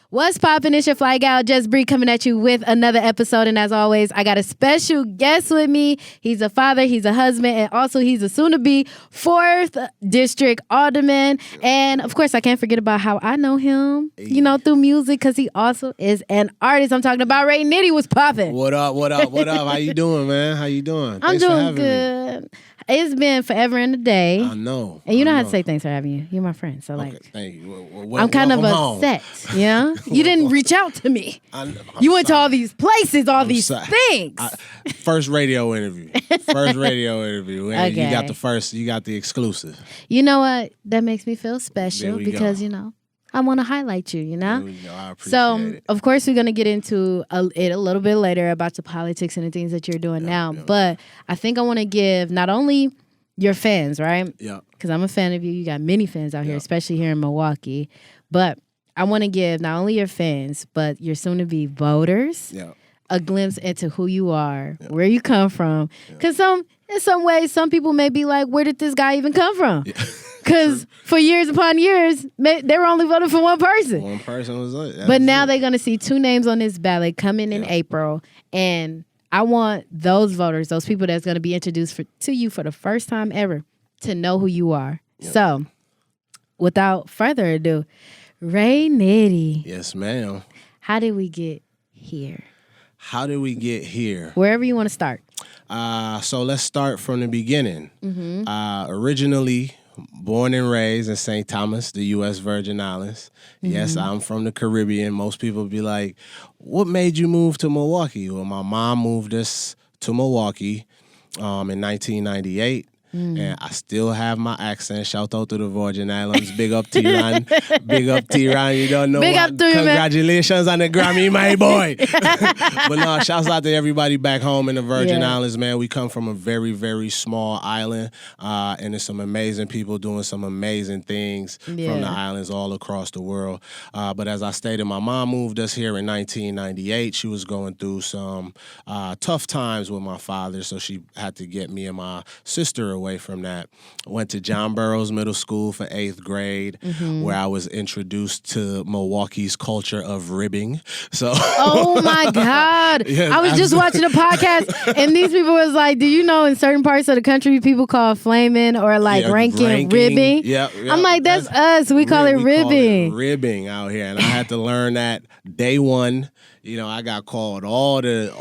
What's poppin'? It's your fly gal, Just Bree, coming at you with another episode. And as always, I got a special guest with me. He's a father, he's a husband, and also he's a soon-to-be 4th District Alderman. And of course, I can't forget about how I know him, through music, because he also is an artist. I'm talking about Ray Nitti. What's poppin'? What up? How you doing, man? How you doing? I'm doing good. Me. It's been forever and a day. I know. And you know how to say thanks for having you. You're my friend. So, okay, thank you. I'm kind of upset. Yeah? You didn't reach out to me. You went to all these places, these things. First radio interview. Okay. You got the exclusive. You know what? That makes me feel special because, I want to highlight you, I appreciate it. Of course, we're going to get into it a little bit later about the politics and the things that you're doing now. But I think I want to give not only your fans, right? Yeah. Because I'm a fan of you. You got many fans out here, especially here in Milwaukee. But I want to give not only your fans, but your soon-to-be voters a glimpse into who you are, where you come from. Because in some ways, some people may be like, where did this guy even come from? Because for years upon years, they were only voting for one person. One person was it. But now they're going to see 2 names on this ballot coming in April. And I want those voters, those people that's going to be introduced to you for the first time ever, to know who you are. Yep. So, without further ado, Ray Nitti. Yes, ma'am. How did we get here? Wherever you want to start. So let's start from the beginning. Mm-hmm. Originally born and raised in St. Thomas, the U.S. Virgin Islands. Mm-hmm. Yes, I'm from the Caribbean. Most people be like, what made you move to Milwaukee? Well, my mom moved us to Milwaukee in 1998. And I still have my accent. Shout out to the Virgin Islands. Big up T-Ron. You don't know Big what. Up to you, congratulations on the Grammy, my boy. But no, shouts out to everybody back home in the Virgin Islands, man. We come from a very, very small island. And there's some amazing people doing some amazing things from the islands all across the world. But as I stated, my mom moved us here in 1998. She was going through some tough times with my father, so she had to get me and my sister away from that. Went to John Burroughs Middle School for 8th grade, where I was introduced to Milwaukee's culture of ribbing. So, oh my God. Yes, I was just watching a podcast and these people was like, do you know in certain parts of the country people call flaming or like ranking ribbing? Yep. I'm like, that's us. We call it ribbing. Call it ribbing out here. And I had to learn that day one. I got called all the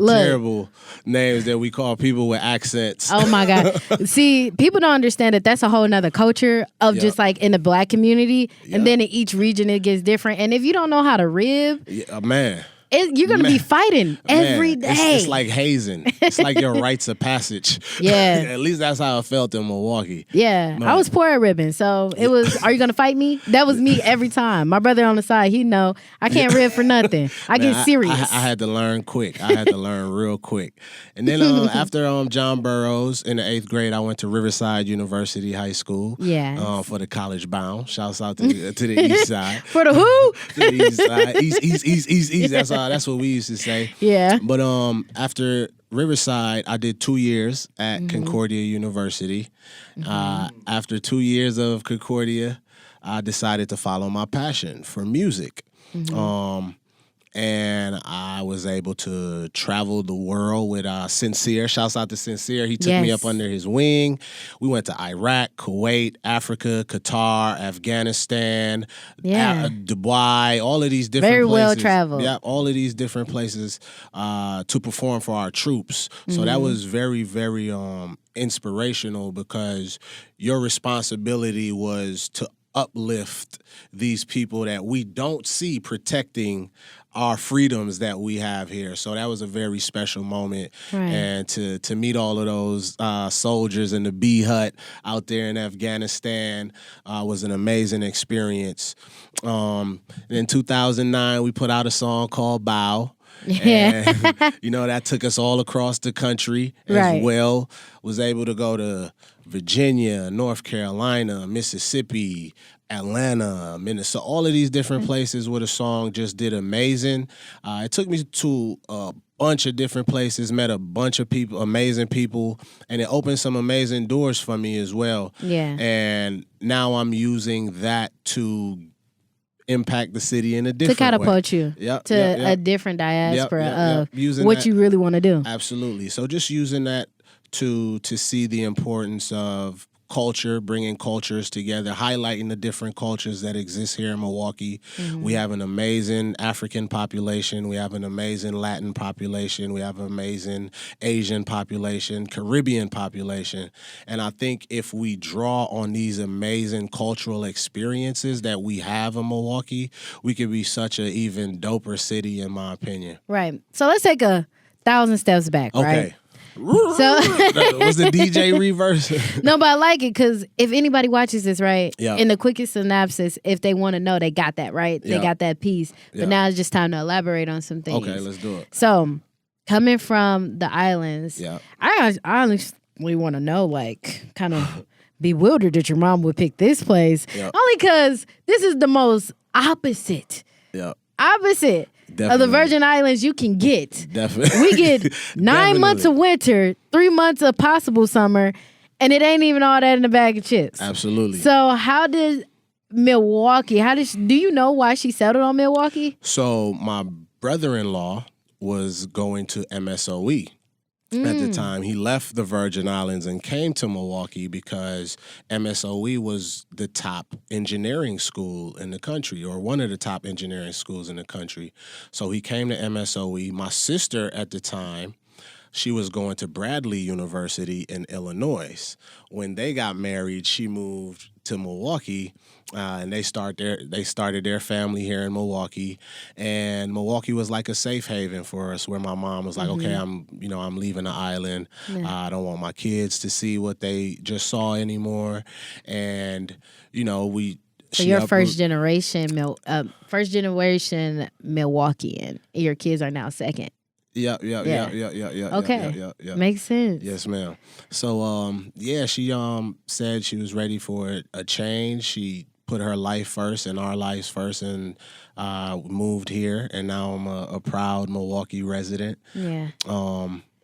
terrible names that we call people with accents. Oh my God. See, people don't understand that that's a whole nother culture of just like in the black community. And then in each region it gets different. And if you don't know how to rib, man. You're going to be fighting every day. It's like hazing. It's like your rites of passage. Yeah. At least that's how it felt in Milwaukee. Yeah. Man. I was poor at ribbing. So it was, are you going to fight me? That was me every time. My brother on the side, he know I can't rib for nothing. I get serious. I had to learn quick. I had to learn real quick. And then after John Burroughs in the 8th grade, I went to Riverside University High School. Yeah. For the college bound. Shouts out to the east side. For the who? To the east side. East. That's what we used to say. Yeah. But after Riverside, I did 2 years at Concordia University. After 2 years of Concordia, I decided to follow my passion for music. And I was able to travel the world with Sincere. Shouts out to Sincere. He took me up under his wing. We went to Iraq, Kuwait, Africa, Qatar, Afghanistan, Dubai, all of these different places. Very well traveled. Yeah, all of these different places to perform for our troops. So that was very, very inspirational because your responsibility was to uplift these people that we don't see protecting our freedoms that we have here. So that was a very special moment. Right. And to meet all of those soldiers in the B hut out there in Afghanistan was an amazing experience. In 2009, we put out a song called Bow. And, that took us all across the country as well. Was able to go to Virginia, North Carolina, Mississippi, Atlanta, Minnesota, all of these different places where the song just did amazing. It took me to a bunch of different places, met a bunch of people, amazing people, and it opened some amazing doors for me as well. Yeah. And now I'm using that to impact the city in a different to catapult way. you to a different diaspora of using what that, you really want to do. Absolutely. So just using that to see the importance of culture, bringing cultures together, highlighting the different cultures that exist here in Milwaukee. Mm-hmm. We have an amazing African population. We have an amazing Latin population. We have an amazing Asian population, Caribbean population. And I think if we draw on these amazing cultural experiences that we have in Milwaukee, we could be such an even doper city, in my opinion. Right. So let's take 1,000 steps back, okay. Right? So was the DJ reverse? No, but I like it because if anybody watches this, right, in the quickest synopsis, if they want to know, they got that, right? They got that piece. But now it's just time to elaborate on some things. Okay, let's do it. So coming from the islands, I honestly want to know, like, kind of bewildered that your mom would pick this place. Only because this is the most opposite. Opposite. Definitely. Of the Virgin Islands you can get. Definitely. We get 9 months of winter, 3 months of possible summer, and it ain't even all that in a bag of chips. Absolutely. So how did Milwaukee, do you know why she settled on Milwaukee? So my brother-in-law was going to MSOE. At the time, he left the Virgin Islands and came to Milwaukee because MSOE was the top engineering school in the country, or one of the top engineering schools in the country. So he came to MSOE. My sister at the time, she was going to Bradley University in Illinois. When they got married, she moved to Milwaukee, and they started their family here in Milwaukee. And Milwaukee was like a safe haven for us, where my mom was like, okay, I'm leaving the island. I don't want my kids to see what they just saw anymore. And So you're first generation Milwaukeean. Your kids are now second. Yeah. Okay. Yeah. Makes sense. Yes, ma'am. So, she said she was ready for a change. She put her life first and our lives first, and moved here. And now I'm a proud Milwaukee resident. Yeah.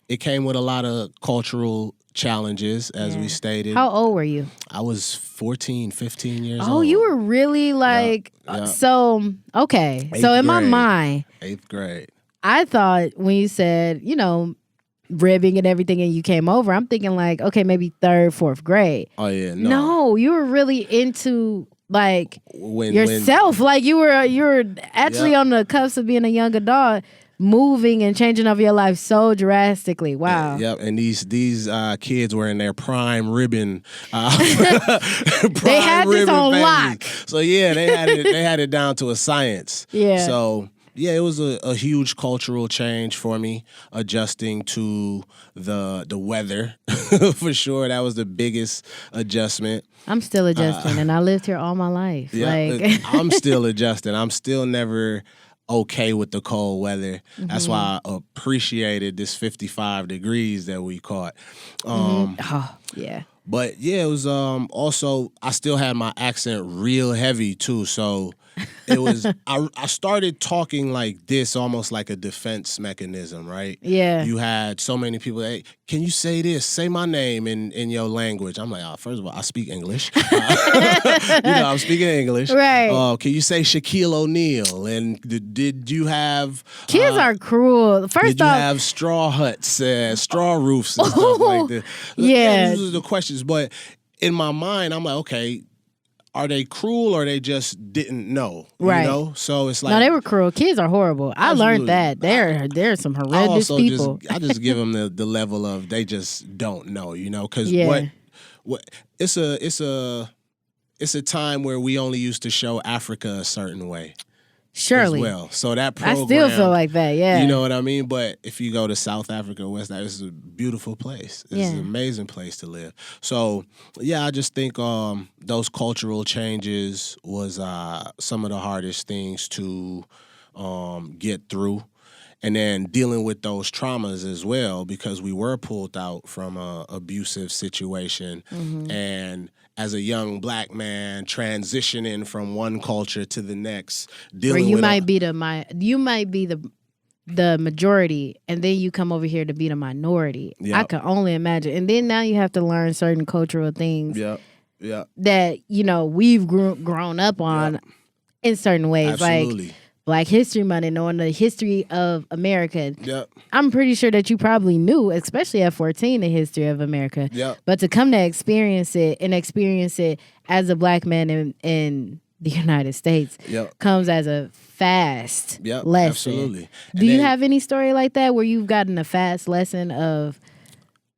It came with a lot of cultural challenges, as we stated. How old were you? I was 14, 15 years old. Oh, you were really like, so, okay. So in my mind. 8th grade. I thought when you said, ribbing and everything and you came over, I'm thinking like, okay, maybe 3rd, 4th grade. Oh, yeah, No, you were really into like yourself. Like you were actually on the cusp of being a young adult, moving and changing of your life so drastically. Wow. Yep, and these kids were in their prime ribbon. They had this on lock. So yeah, they had it down to a science. Yeah. So yeah, it was a huge cultural change for me, adjusting to the weather. For sure, that was the biggest adjustment. I'm still adjusting, and I lived here all my life. Yeah, I'm still adjusting. I'm still never okay with the cold weather. That's why I appreciated this 55 degrees that we caught. Yeah. But yeah, it was also, I still had my accent real heavy too. So it was, I started talking like this almost like a defense mechanism, right? Yeah. You had so many people, hey, can you say this? Say my name in your language. I'm like, first of all, I speak English. I'm speaking English. Right. Can you say Shaquille O'Neal? And did you have... Kids are cruel. First did you have straw huts, straw roofs and stuff like that? Yeah. These are the questions. But in my mind, I'm like, okay, are they cruel or they just didn't know? Right. You know? So it's like... No, they were cruel. Kids are horrible. I learned that. They're some horrendous people. I just give them the level of they just don't know, Because what it's a time where we only used to show Africa a certain way. Surely. As well. So that program, I still feel like that, yeah. You know what I mean? But if you go to South Africa, West Africa, it's a beautiful place. It's an amazing place to live. So, yeah, I just think those cultural changes was some of the hardest things to get through. And then dealing with those traumas as well, because we were pulled out from an abusive situation. And as a young black man transitioning from one culture to the next, dealing where you with might be the majority, and then you come over here to be the minority. Yep. I can only imagine. And then now you have to learn certain cultural things. Yeah. That we've grown up on. Yep. in certain ways. Absolutely. Like Black History Month, knowing the history of America. Yep. I'm pretty sure that you probably knew, especially at 14, the history of America. Yep. But to come to experience it as a Black man in the United States comes as a fast lesson. Absolutely. Do you have any story like that where you've gotten a fast lesson of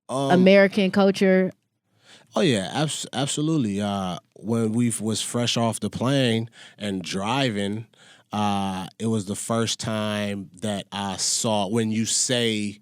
American culture? Oh yeah, absolutely. When we was fresh off the plane and driving, it was the first time that I saw when you say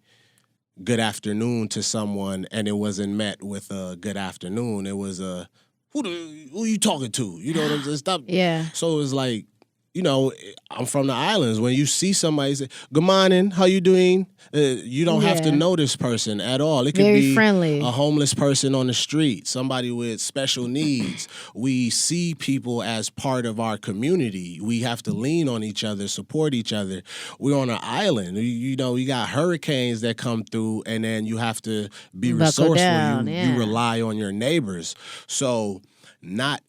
good afternoon to someone and it wasn't met with a good afternoon. It was a who are you talking to? You know what I'm saying? Stop. Yeah. So it was like, you know, I'm from the islands. When you see somebody say, good morning, how you doing? You don't have to know this person at all. It could Very be friendly. a homeless person on the street, somebody with special needs. We see people as part of our community. We have to lean on each other, support each other. We're on an island. You know, you got hurricanes that come through, and then you have to be resourceful. You rely on your neighbors. So not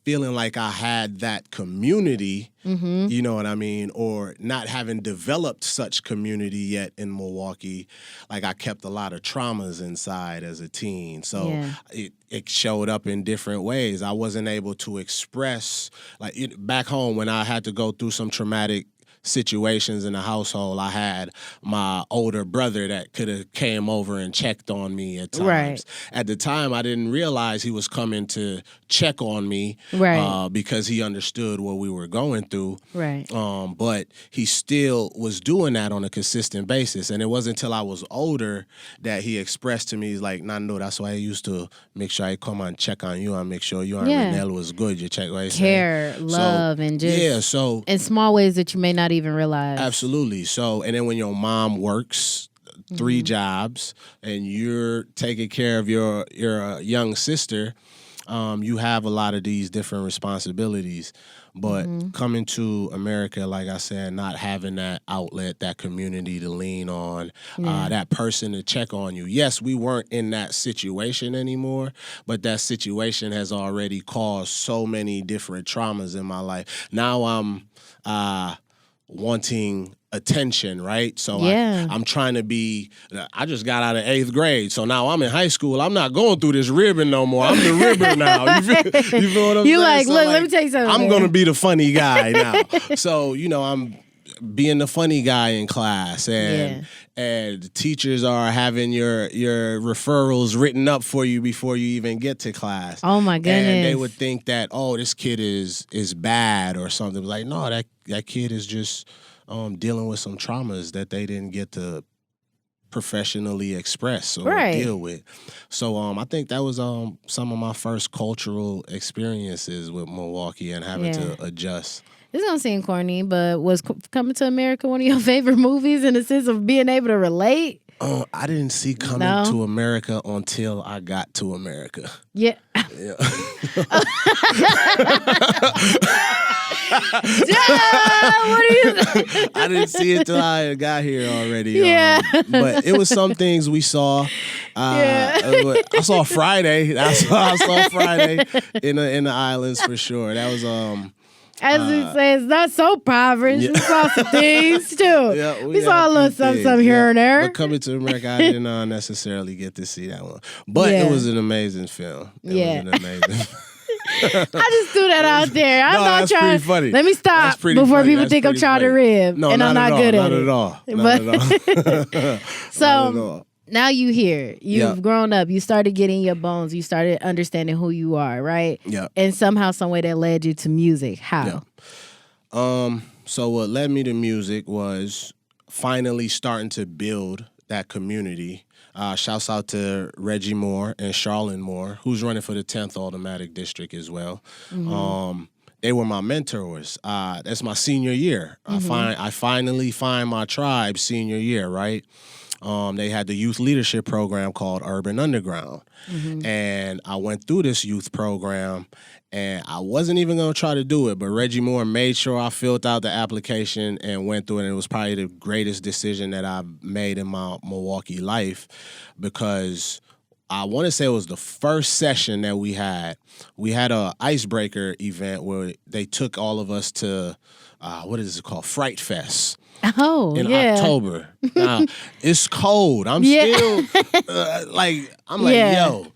feeling like I had that community, you know what I mean, or not having developed such community yet in Milwaukee, like I kept a lot of traumas inside as a teen. So it showed up in different ways. I wasn't able to express, like back home when I had to go through some traumatic situations in the household, I had my older brother that could have came over and checked on me at times. Right. At the time, I didn't realize he was coming to check on me because he understood what we were going through. Right. But he still was doing that on a consistent basis. And it wasn't until I was older that he expressed to me, he's like, Nando, that's why I used to make sure I come and check on you and make sure you and Renelle was good. You check what I care, love, and just so in small ways that you may not even realize. Absolutely. So, and then when your mom works 3 jobs and you're taking care of your young sister, you have a lot of these different responsibilities. But coming to America, like I said, not having that outlet, that community to lean on, that person to check on you. Yes, we weren't in that situation anymore, but that situation has already caused so many different traumas in my life. Now I'm wanting attention, right? So I'm trying to be, I just got out of 8th grade, so now I'm in high school. I'm not going through this ribbon no more. I'm the ribber now. You feel what I'm saying? You like, so look, let me tell you something. I'm going to be the funny guy now. So, you know, I'm being the funny guy in class, and the teachers are having your referrals written up for you before you even get to class. Oh my goodness. And they would think that, oh, this kid is bad or something. Like, no, that kid is just dealing with some traumas that they didn't get to professionally express or deal with. So I think that was some of my first cultural experiences with Milwaukee and having to adjust. This is gonna seem corny, but was Coming to America one of your favorite movies in the sense of being able to relate? I didn't see Coming to America until I got to America. Yeah. What are you? I didn't see it till I got here already. Yeah. But it was some things we saw. I saw Friday. I saw Friday in the islands for sure. That was as we say, it's not so impoverished. We saw some things too. Yeah, we saw a little something here and there. But Coming to America, I didn't necessarily get to see that one. But it was an amazing film. It was an amazing I just threw that out there. I'm not that's trying. pretty funny. Let me stop before people think I'm trying to rib, and I'm not good at it. Not at all. So now you here. You've grown up. You started getting your bones. You started understanding who you are, right? Yeah. And somehow, some way that led you to music. How? Yeah. So what led me to music was finally starting to build that community. Shouts out to Reggie Moore and Charlene Moore, who's running for the 10th Automatic District as well. They were my mentors. That's my senior year. I finally find my tribe senior year, right? They had the youth leadership program called Urban Underground. And I went through this youth program, and I wasn't even going to try to do it, but Reggie Moore made sure I filled out the application and went through it, and it was probably the greatest decision that I've made in my Milwaukee life, because I want to say it was the first session that we had. We had a icebreaker event where they took all of us to, what is it called? Fright Fest. Oh, in yeah. October. Now, it's cold. I'm still, yo,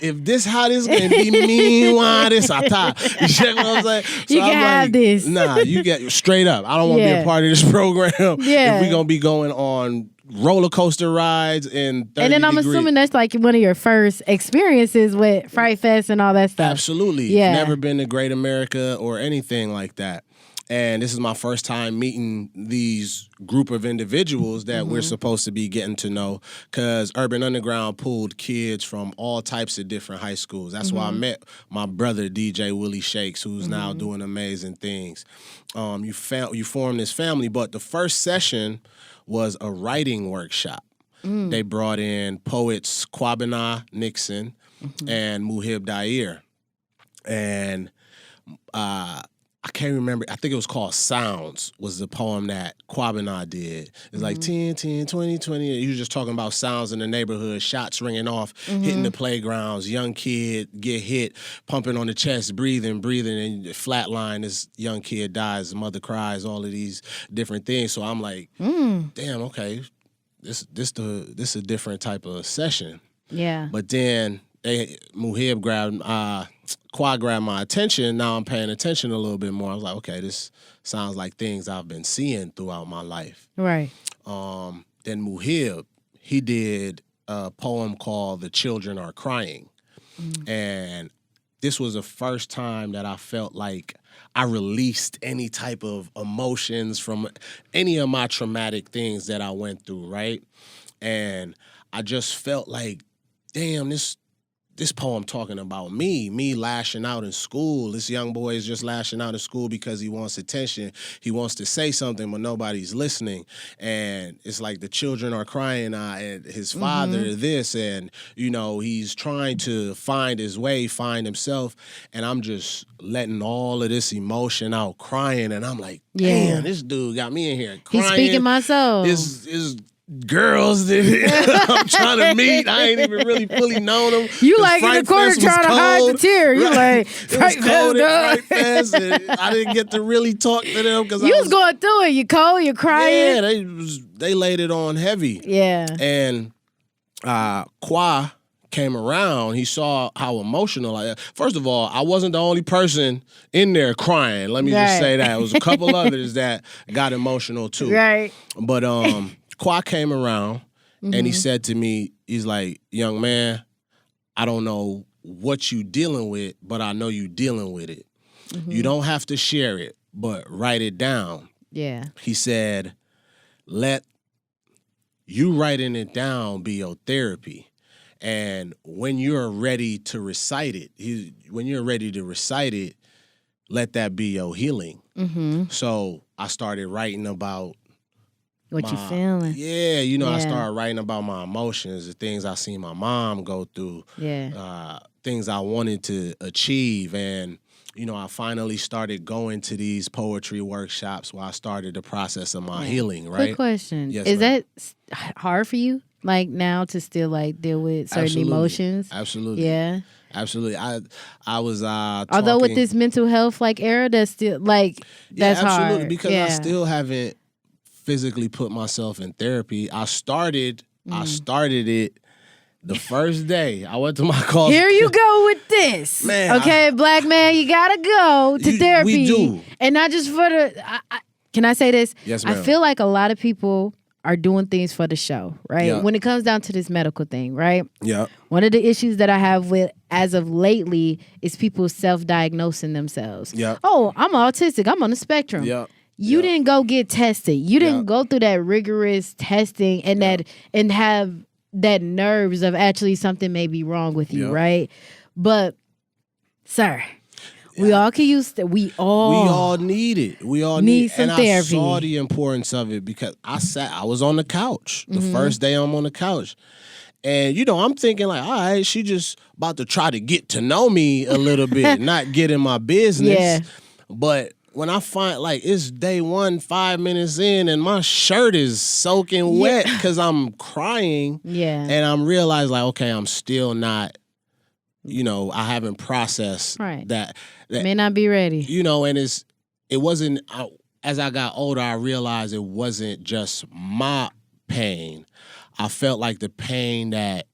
if this how this gonna be meanwhile this I tie. You check what I'm saying? So you can have this. Nah, you get straight up. I don't want to be a part of this program. Yeah. If we gonna be going on roller coaster rides in 30 And then I'm assuming that's like one of your first experiences with Fright Fest and all that stuff. Absolutely. Yeah. Never been to Great America or anything like that. And this is my first time meeting these group of individuals that we're supposed to be getting to know, because Urban Underground pulled kids from all types of different high schools. That's why I met my brother, DJ Willie Shakes, who's now doing amazing things. You form this family, but the first session was a writing workshop. They brought in poets Kwabena Nixon and Muhib Dair. And I can't remember. I think it was called Sounds was the poem that Kwabena did. It's like 10, 10, 20, 20. You were just talking about sounds in the neighborhood, shots ringing off, hitting the playgrounds, young kid get hit, pumping on the chest, breathing, and flatline. This young kid dies, the mother cries, all of these different things. So I'm like, damn, okay, this a different type of session. Yeah. But then Muhib Qua grabbed my attention. Now I'm paying attention a little bit more. I was like, okay, this sounds like things I've been seeing throughout my life. Right. Then Muhib, he did a poem called The Children Are Crying. And this was the first time that I felt like I released any type of emotions from any of my traumatic things that I went through, right? And I just felt like, damn, this poem talking about me lashing out in school. This young boy is just lashing out in school because he wants attention. He wants to say something, but nobody's listening. And it's like the children are crying and his father this, and, he's trying to find his way, find himself. And I'm just letting all of this emotion out, crying. And I'm like, damn, this dude got me in here crying. He's speaking my soul. This girls that I'm trying to meet, I ain't even really fully known them. You like in the corner trying to hide the tear. You like, it was cold at Fright Fest, and I didn't get to really talk to them because you was going through it. You cold, you're crying. Yeah, they laid it on heavy. Yeah. And Qua came around, he saw how emotional I am. First of all, I wasn't the only person in there crying. Let me just say that. It was a couple others that got emotional too. Right. But Qua came around and he said to me, he's like, young man, I don't know what you dealing with, but I know you dealing with it. You don't have to share it, but write it down. Yeah. He said, let you writing it down be your therapy. And when you're ready to recite it, let that be your healing. So I started writing about what you feeling. Yeah, I started writing about my emotions, the things I seen my mom go through, things I wanted to achieve. And, I finally started going to these poetry workshops where I started the process of my healing, right? Quick question. Yes, Is ma'am. that hard for you, like now, to still like deal with certain emotions? Absolutely. Yeah. Absolutely. I was although with this mental health era, that's still that's absolutely, hard. Because I still haven't physically put myself in therapy. I started it the first day. I went to my call. Here you go with this. Man, okay, black man, you gotta go to therapy. We do. And not just for can I say this? Yes, ma'am. I feel like a lot of people are doing things for the show, right? Yeah. When it comes down to this medical thing, right? Yeah. One of the issues that I have with, as of lately, is people self-diagnosing themselves. Yeah. Oh, I'm autistic. I'm on the spectrum. Yeah. You didn't go get tested. You didn't go through that rigorous testing and and have that nerves of actually something may be wrong with you, right? But, sir, we all can use that. We all need it. We all need some and therapy. I saw the importance of it because I was on the couch. The first day I'm on the couch. And, I'm thinking like, all right, she just about to try to get to know me a little bit, not get in my business. Yeah. But when I find like it's day 1, 5 minutes in, and my shirt is soaking wet because I'm crying. Yeah. And I'm realizing like, okay, I'm still not, I haven't processed that may not be ready. And it wasn't, as I got older, I realized it wasn't just my pain. I felt like the pain that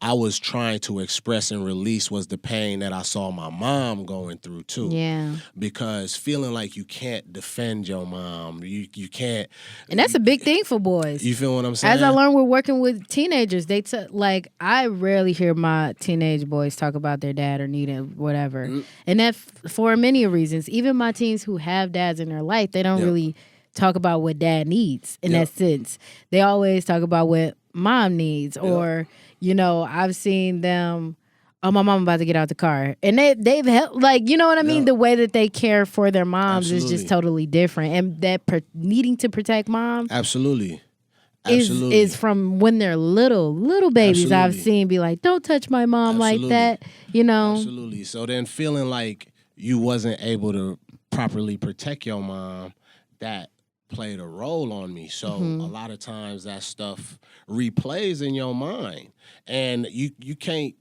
I was trying to express and release was the pain that I saw my mom going through too. Yeah. Because feeling like you can't defend your mom, you can't. And that's a big thing for boys. You feel what I'm saying? As I learned, we're working with teenagers. I rarely hear my teenage boys talk about their dad or need it, whatever. Mm-hmm. And that for many reasons. Even my teens who have dads in their life, they don't really talk about what dad needs in that sense. They always talk about what mom needs or... I've seen them, my mom about to get out the car. And they've helped, you know what I mean? The way that they care for their moms is just totally different. And that needing to protect mom. Absolutely. Is from when they're little babies. Absolutely. I've seen be like, don't touch my mom like that, Absolutely. So then feeling like you wasn't able to properly protect your mom, that played a role on me. So a lot of times that stuff replays in your mind, and you can't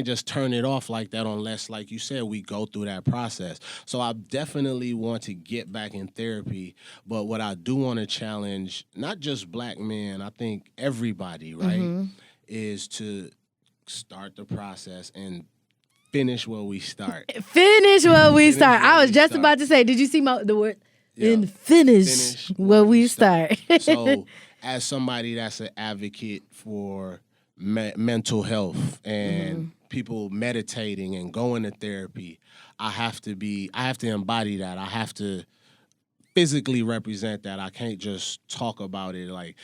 just turn it off like that unless, like you said, we go through that process. So I definitely want to get back in therapy, but what I do want to challenge, not just black men, I think everybody, right, is to start the process and finish where we start. Finish where we start. I was just about to say, did you see the word? And finish where we start. So, as somebody that's an advocate for mental health and people meditating and going to therapy, I have to embody that. I have to physically represent that. I can't just talk about it.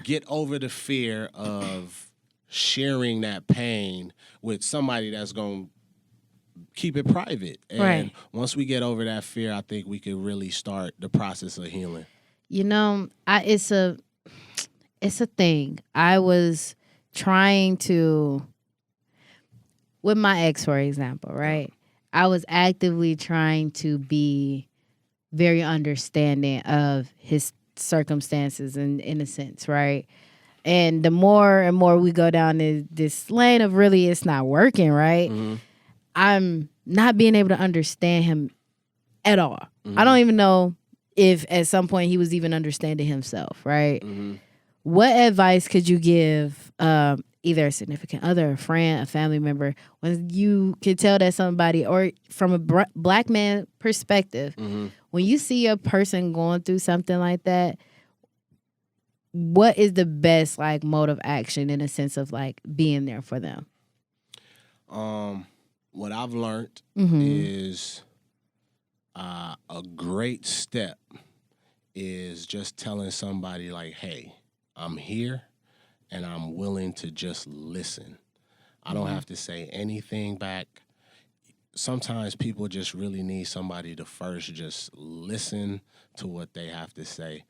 Get over the fear of sharing that pain with somebody that's going to keep it private. And once we get over that fear, I think we can really start the process of healing. It's a thing. I was trying to, with my ex, for example, right? I was actively trying to be very understanding of his circumstances in a sense, right? And the more and more we go down this lane of really it's not working, right? Mm-hmm. I'm not being able to understand him at all. Mm-hmm. I don't even know if at some point he was even understanding himself, right? Mm-hmm. What advice could you give either a significant other, a friend, a family member, when you can tell that somebody, or from a black man perspective, when you see a person going through something like that, what is the best mode of action in a sense of being there for them? What I've learned is a great step is just telling somebody hey, I'm here and I'm willing to just listen. I don't have to say anything back. Sometimes people just really need somebody to first just listen to what they have to say.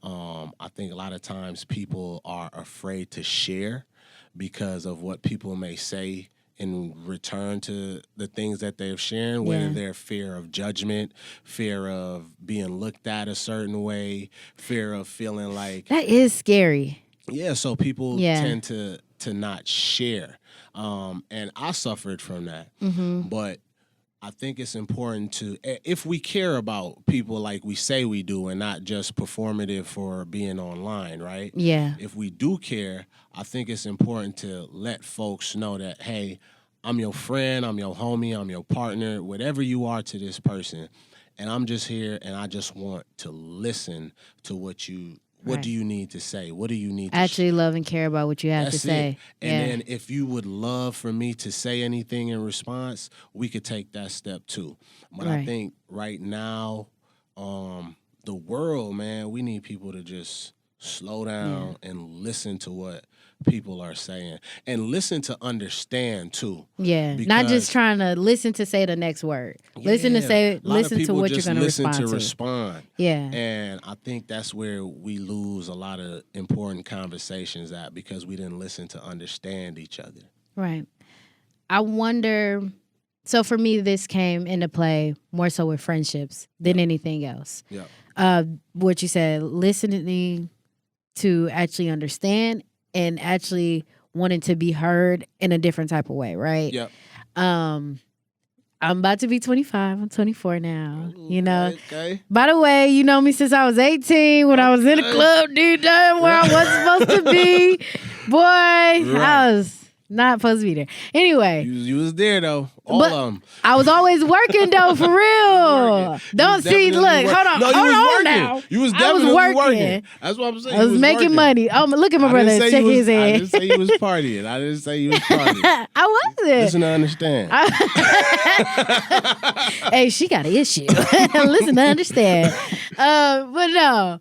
I think a lot of times people are afraid to share because of what people may say in return to the things that they're sharing, whether they're fear of judgment, fear of being looked at a certain way, fear of feeling like... That is scary. Yeah, so people tend to not share. And I suffered from that. Mm-hmm. But I think it's important to, if we care about people like we say we do and not just performative for being online, right? Yeah. If we do care, I think it's important to let folks know that, hey, I'm your friend, I'm your homie, I'm your partner, whatever you are to this person. And I'm just here and I just want to listen to what do you need to say? What do you need to actually love and care about what you have to say? And then if you would love for me to say anything in response, we could take that step too. But I think right now, the world, man, we need people to just slow down and listen to what people are saying and listen to understand too. Yeah, not just trying to listen to say the next word. Listen to what you're going to respond to. Respond. Yeah. And I think that's where we lose a lot of important conversations at, because we didn't listen to understand each other. Right. I wonder, So for me, this came into play more so with friendships than anything else. Yeah. What you said, listening to actually understand and actually wanting to be heard in a different type of way, right? Yeah. I'm about to be 25. I'm 24 now. You know. Okay. By the way, you know me since I was 18 when I was in the club, dude, where I wasn't supposed to be. Boy, I was not supposed to be there. Anyway. You was there, though. All of them. I was always working, though, for real. Don't see, look, hold on. No, hold on now. You was definitely working. That's what I'm saying. I was making money. Look at my brother shaking his head. I didn't say you was partying. I didn't say you was partying. I wasn't. Listen to understand. Hey, she got an issue. Listen to understand. But no.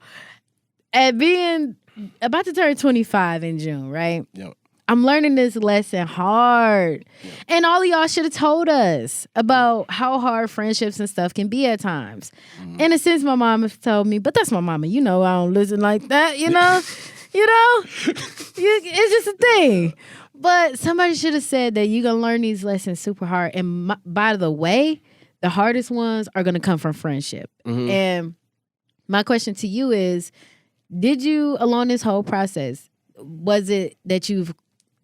At being about to turn 25 in June, right? Yep. I'm learning this lesson hard. Yeah. And all of y'all should have told us about how hard friendships and stuff can be at times. Mm-hmm. In a sense, my mom has told me, but that's my mama. You know, I don't listen like that, you know? It's just a thing. But somebody should have said that you're going to learn these lessons super hard. And by the way, the hardest ones are going to come from friendship. Mm-hmm. And my question to you is, did you, along this whole process, was it that you've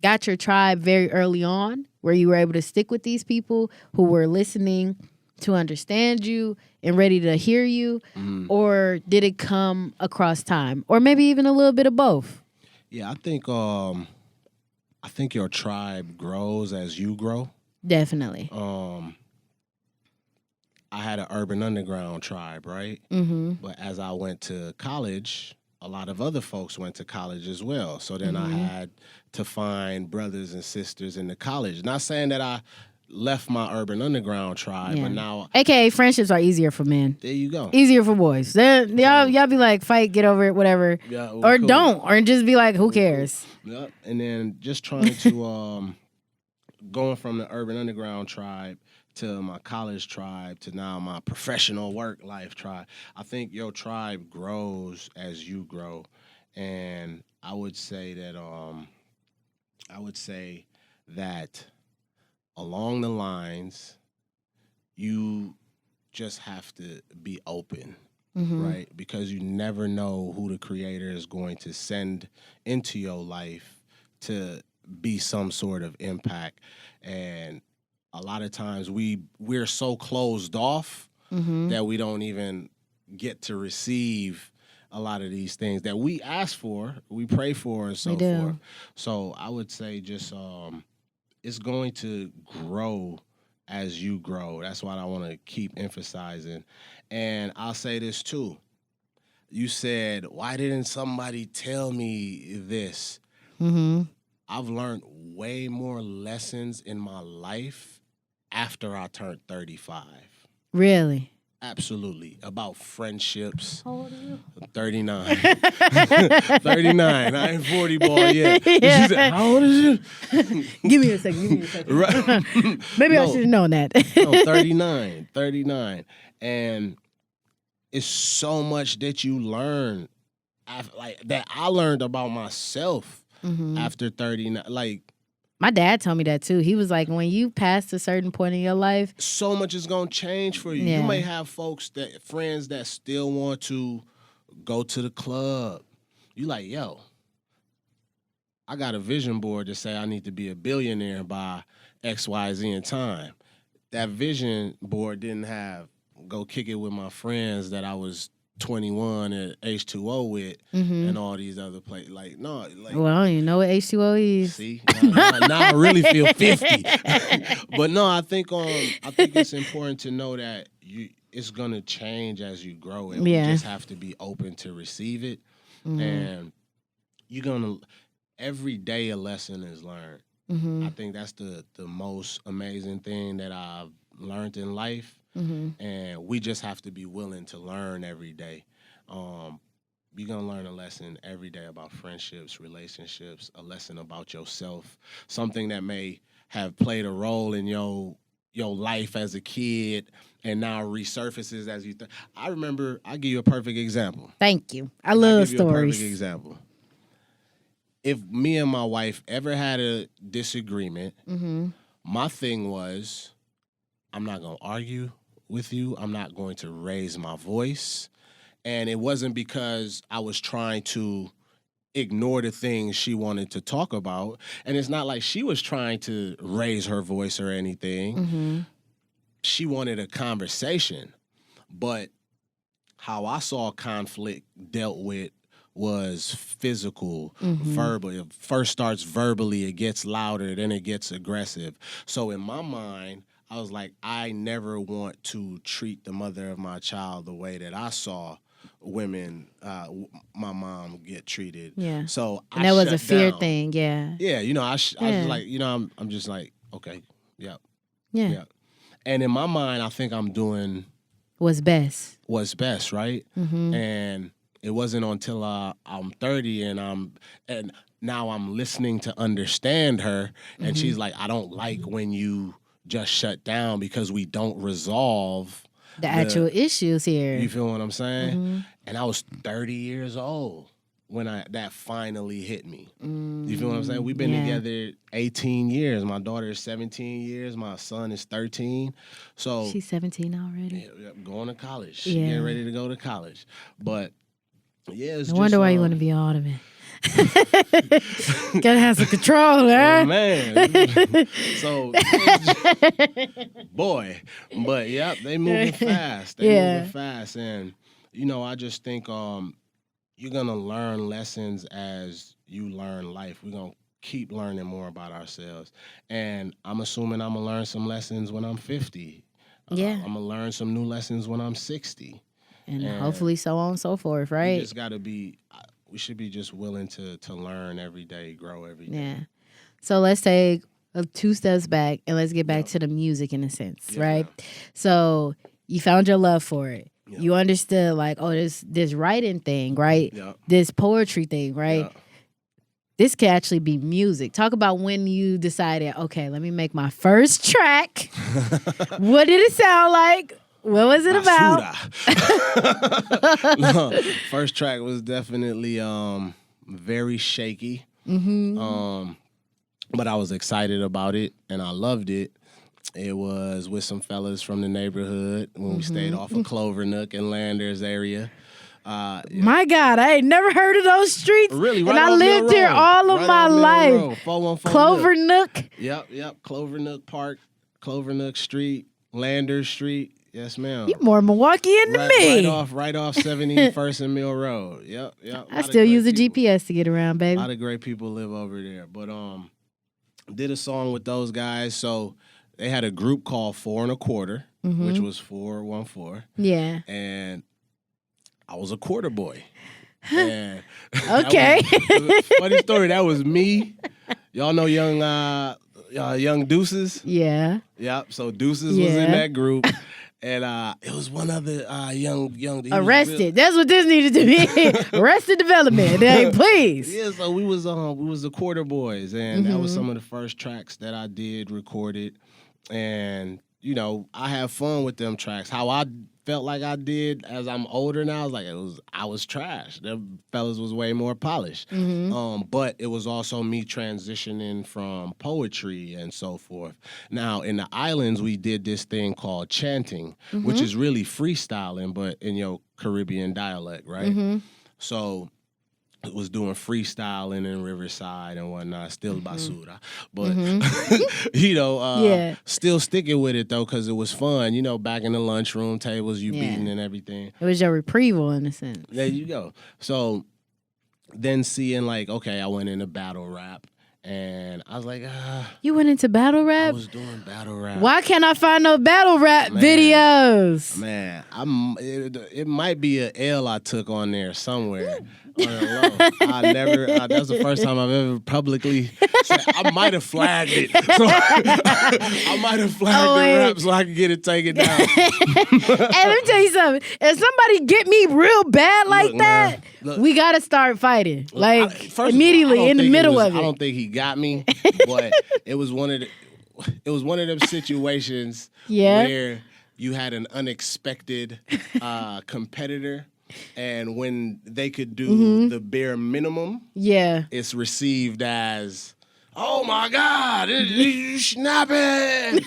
got your tribe very early on where you were able to stick with these people who were listening to understand you and ready to hear you? Mm-hmm. Or did it come across time? Or maybe even a little bit of both? Yeah, I think your tribe grows as you grow. Definitely. I had an urban underground tribe, right? Mm-hmm. But as I went to college, a lot of other folks went to college as well. So then I had to find brothers and sisters in the college. Not saying that I left my urban underground tribe, but now... AKA friendships are easier for men. There you go. Easier for boys. Y'all be like, fight, get over it, whatever. Yeah, or cool. Don't. Or just be like, who cares? Yep. And then just trying to... going from the urban underground tribe to my college tribe to now my professional work life tribe. I think your tribe grows as you grow. And I would say that along the lines, you just have to be open, right? Because you never know who the creator is going to send into your life to be some sort of impact. And a lot of times we're so closed off that we don't even get to receive a lot of these things that we ask for, we pray for, and so forth. So I would say just it's going to grow as you grow. That's what I want to keep emphasizing. And I'll say this too. You said, why didn't somebody tell me this? I've learned way more lessons in my life after I turned 35. Really? Absolutely. About friendships. How old are you? 39. 39. I ain't 40 boy yet. Yeah. Said, how old is you? Give me a second. Right. Maybe I should have known that. No, 39. 39. And it's so much that you learn, that I learned about myself after 39. Like, my dad told me that too. He was like, when you pass a certain point in your life, so much is gonna change for you. Yeah. You may have friends that still want to go to the club. You like, yo, I got a vision board to say I need to be a billionaire by XYZ in time. That vision board didn't have go kick it with my friends that I was 21 at H2O with and all these other places. Like, no. Like, well, you know what H2O is. See? Now I really feel 50. But no, I think it's important to know that it's going to change as you grow. And we just have to be open to receive it. And you're going to, every day a lesson is learned. I think that's the most amazing thing that I've learned in life. And we just have to be willing to learn every day. You're going to learn a lesson every day about friendships, relationships, a lesson about yourself, something that may have played a role in your life as a kid and now resurfaces as you I remember, I'll give you a perfect example. Thank you. I love stories. A perfect example. If me and my wife ever had a disagreement, my thing was, I'm not going to argue with you. I'm not going to raise my voice. And it wasn't because I was trying to ignore the things she wanted to talk about. And it's not like she was trying to raise her voice or anything. Mm-hmm. She wanted a conversation. But how I saw conflict dealt with was physical, verbal. It first starts verbally, it gets louder, then it gets aggressive. So in my mind, I was like, I never want to treat the mother of my child the way that I saw women, my mom, get treated. Yeah. So and that was a fear down. thing. Yeah. Yeah. I was like, I'm just like, okay, yeah. And in my mind, I think I'm doing what's best, right? Mm-hmm. And it wasn't until I'm 30 and now I'm listening to understand her, and she's like, I don't like when you just shut down because we don't resolve the actual issues here. You feel what I'm saying? Mm-hmm. And I was 30 years old when that finally hit me. You feel what I'm saying? We've been together 18 years. My daughter is 17 years. My son is 13. So she's 17 already? Yeah, going to college. She's getting ready to go to college. But yeah, it's I wonder why you want to be an alderman. Gotta have some control, huh? Oh, man. So, boy. But, yep, they moving fast. Moving fast. And, I just think you're going to learn lessons as you learn life. We're going to keep learning more about ourselves. And I'm assuming I'm going to learn some lessons when I'm 50. Yeah. I'm going to learn some new lessons when I'm 60. And hopefully so on and so forth, right? We just got to be... We should be just willing to learn every day, grow every day. Yeah. So let's take 2 steps back and let's get back to the music in a sense, right? So you found your love for it. Yeah. You understood like, oh, this writing thing, right? Yeah. This poetry thing, right? Yeah. This could actually be music. Talk about when you decided, okay, let me make my first track. What did it sound like? What was it about? No, first track was definitely very shaky. Mm-hmm. But I was excited about it and I loved it. It was with some fellas from the neighborhood when we stayed off of Clover Nook and Landers area. My God, I ain't never heard of those streets. Really, right and I lived here all of my life. 414 Clover Nook. Yep. Clover Nook Park, Clover Nook Street, Landers Street. Yes, ma'am. You more Milwaukeean than me. Right off 71st and Mill Road. Yep. I still use a GPS to get around, baby. A lot of great people live over there. But did a song with those guys. So they had a group called 4 1/4, which was 414. Yeah. And I was a quarter boy. And okay. Funny story. That was me. Y'all know young Deuces? Yeah. Yep. So Deuces was in that group. And it was one other young. Arrested. That's what this needed to be. Arrested Development. Hey, please. Yeah. So we was the Quarter Boys, and that was some of the first tracks that I did recorded, and I have fun with them tracks. How I felt like I did as I'm older now, I was trash. Them fellas was way more polished. But it was also me transitioning from poetry and so forth. Now in the islands, we did this thing called chanting, which is really freestyling, but in your Caribbean dialect, right? So it was doing freestyling in Riverside and whatnot, still basura. But, still sticking with it, though, because it was fun. Back in the lunchroom tables, beating and everything. It was your retrieval, in a sense. There you go. So then seeing, I went into battle rap. And I was like, You went into battle rap? I was doing battle rap. Why can't I find no battle rap videos? Man, it might be an L I took on there somewhere. That's the first time I've ever publicly said, I might have flagged it. So I might have flagged the rap so I could get it taken down. Hey, let me tell you something. If somebody get me real bad like that, we got to start fighting. Immediately in the middle of it. I don't think he got me, but it was one of them situations where you had an unexpected competitor. And when they could do the bare minimum, it's received as, oh my God, you snapping.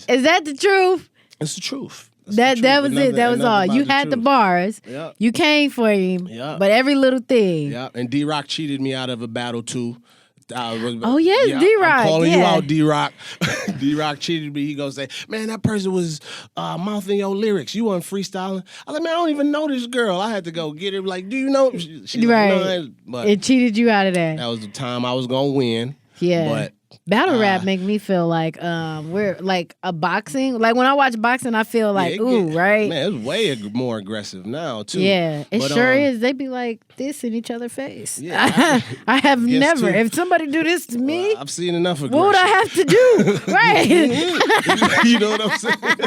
Is that the truth? It's the truth. That was it. That was all. You had the bars. Yep. You came for him. Yep. But every little thing. Yeah. And D-Rock cheated me out of a battle too. Oh yes, D-Rock. I'm calling you out, D-Rock. D-Rock cheated me. He gonna say, man, that person was mouthing your lyrics. You weren't freestyling. I was like, man, I don't even know this girl. I had to go get her. Like, do you know? She's right. Like, no, but it cheated you out of that. That was the time I was gonna win. Yeah. But battle rap make me feel like we're like a boxing. Like when I watch boxing, I feel like right? Man, it's way more aggressive now too. Yeah, it sure is. They be like this in each other's face. Yeah, I have never. If somebody do this to me, I've seen enough aggression. What would I have to do? Right? You know what I'm saying? Like,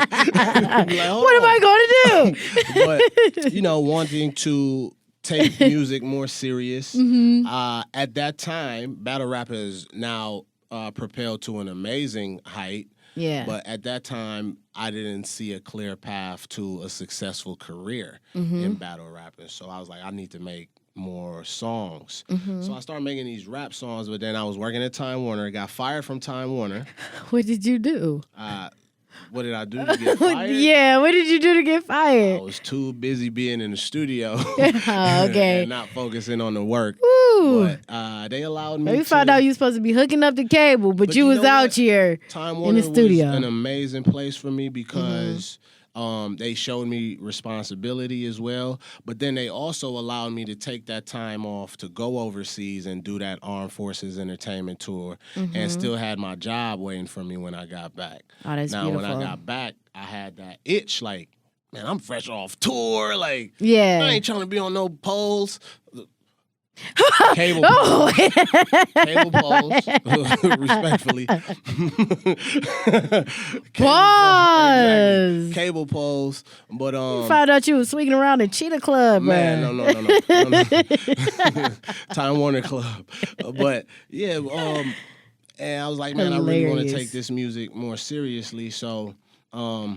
what am I going to do? But wanting to take music more serious. At that time, battle rap is now propelled to an amazing height. Yeah. But at that time, I didn't see a clear path to a successful career in battle rapping. So I was like, I need to make more songs. So I started making these rap songs, but then I was working at Time Warner, got fired from Time Warner. What did you do? What did I do to get fired? Yeah, what did you do to get fired? I was too busy being in the studio okay. and not focusing on the work. Woo. But they allowed me Maybe found out you were supposed to be hooking up the cable, but you was out here Time in the studio. Was an amazing place for me because they showed me responsibility as well. But then they also allowed me to take that time off to go overseas and do that Armed Forces Entertainment Tour and still had my job waiting for me when I got back. Oh, that's beautiful. When I got back, I had that itch like, man, I'm fresh off tour. Like, yeah. I ain't trying to be on no poles. Cable poles, respectfully. Pause. Cable poles, but you found out you was swinging around the Cheetah Club, man. No. Time Warner Club, but yeah, and I was like, man, I really want to take this music more seriously, so I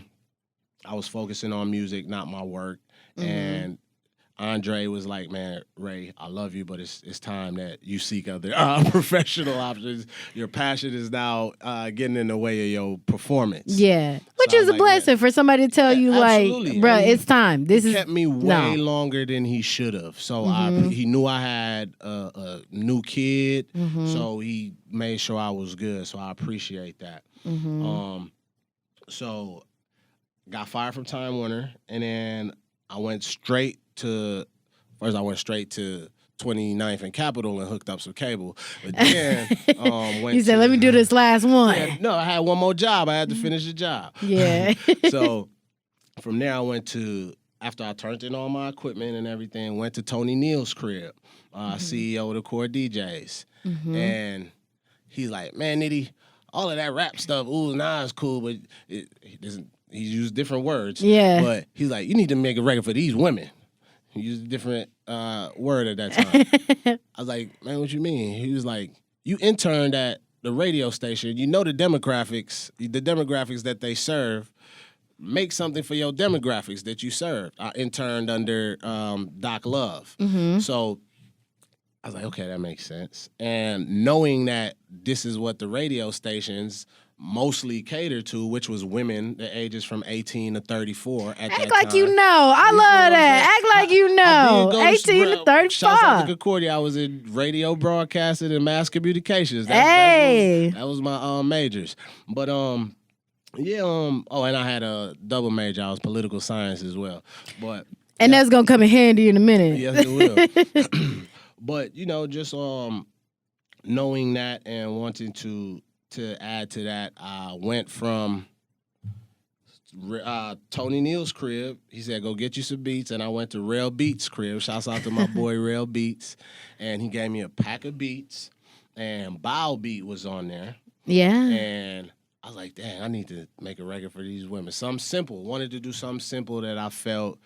was focusing on music, not my work, and Andre was like, man, Ray, I love you, but it's time that you seek other professional options. Your passion is now getting in the way of your performance. Yeah. Which is a blessing for somebody to tell you, like, bro, it's time. This kept me way longer than he should have. So he knew I had a new kid, so he made sure I was good. So I appreciate that. So got fired from Time Warner, and then I went straight to 29th and Capitol and hooked up some cable. But then you said, let me do this last one. Yeah, no, I had one more job. I had to finish the job. Yeah. So from there I went to, after I turned in all my equipment and everything, went to Tony Neal's crib, CEO of the Core DJs. And he's like, man, Nitti, all of that rap stuff, it's cool, but he used different words. Yeah. But he's like, you need to make a record for these women. He used a different word at that time. I was like, man, what you mean? He was like, you interned at the radio station. You know the demographics that they serve. Make something for your demographics that you serve. I interned under Doc Love. So I was like, okay, that makes sense. And knowing that this is what the radio stations mostly cater to, which was women, the ages from 18 to 34 at that time. Act like you know. I love that. Act like you know. 18 to 34. Shouts out to Concordia. I was in radio broadcasting and mass communications. That was my majors. But and I had a double major. I was political science as well. But that's gonna come in handy in a minute. Yes, it will. But just knowing that and wanting to add to that, I went from Tony Neal's crib. He said, go get you some beats. And I went to Rail Beats' crib. Shouts out to my boy Rail Beats. And he gave me a pack of beats. And Bow Beat was on there. Yeah. And I was like, dang, I need to make a record for these women. Something simple. Wanted to do something simple that I felt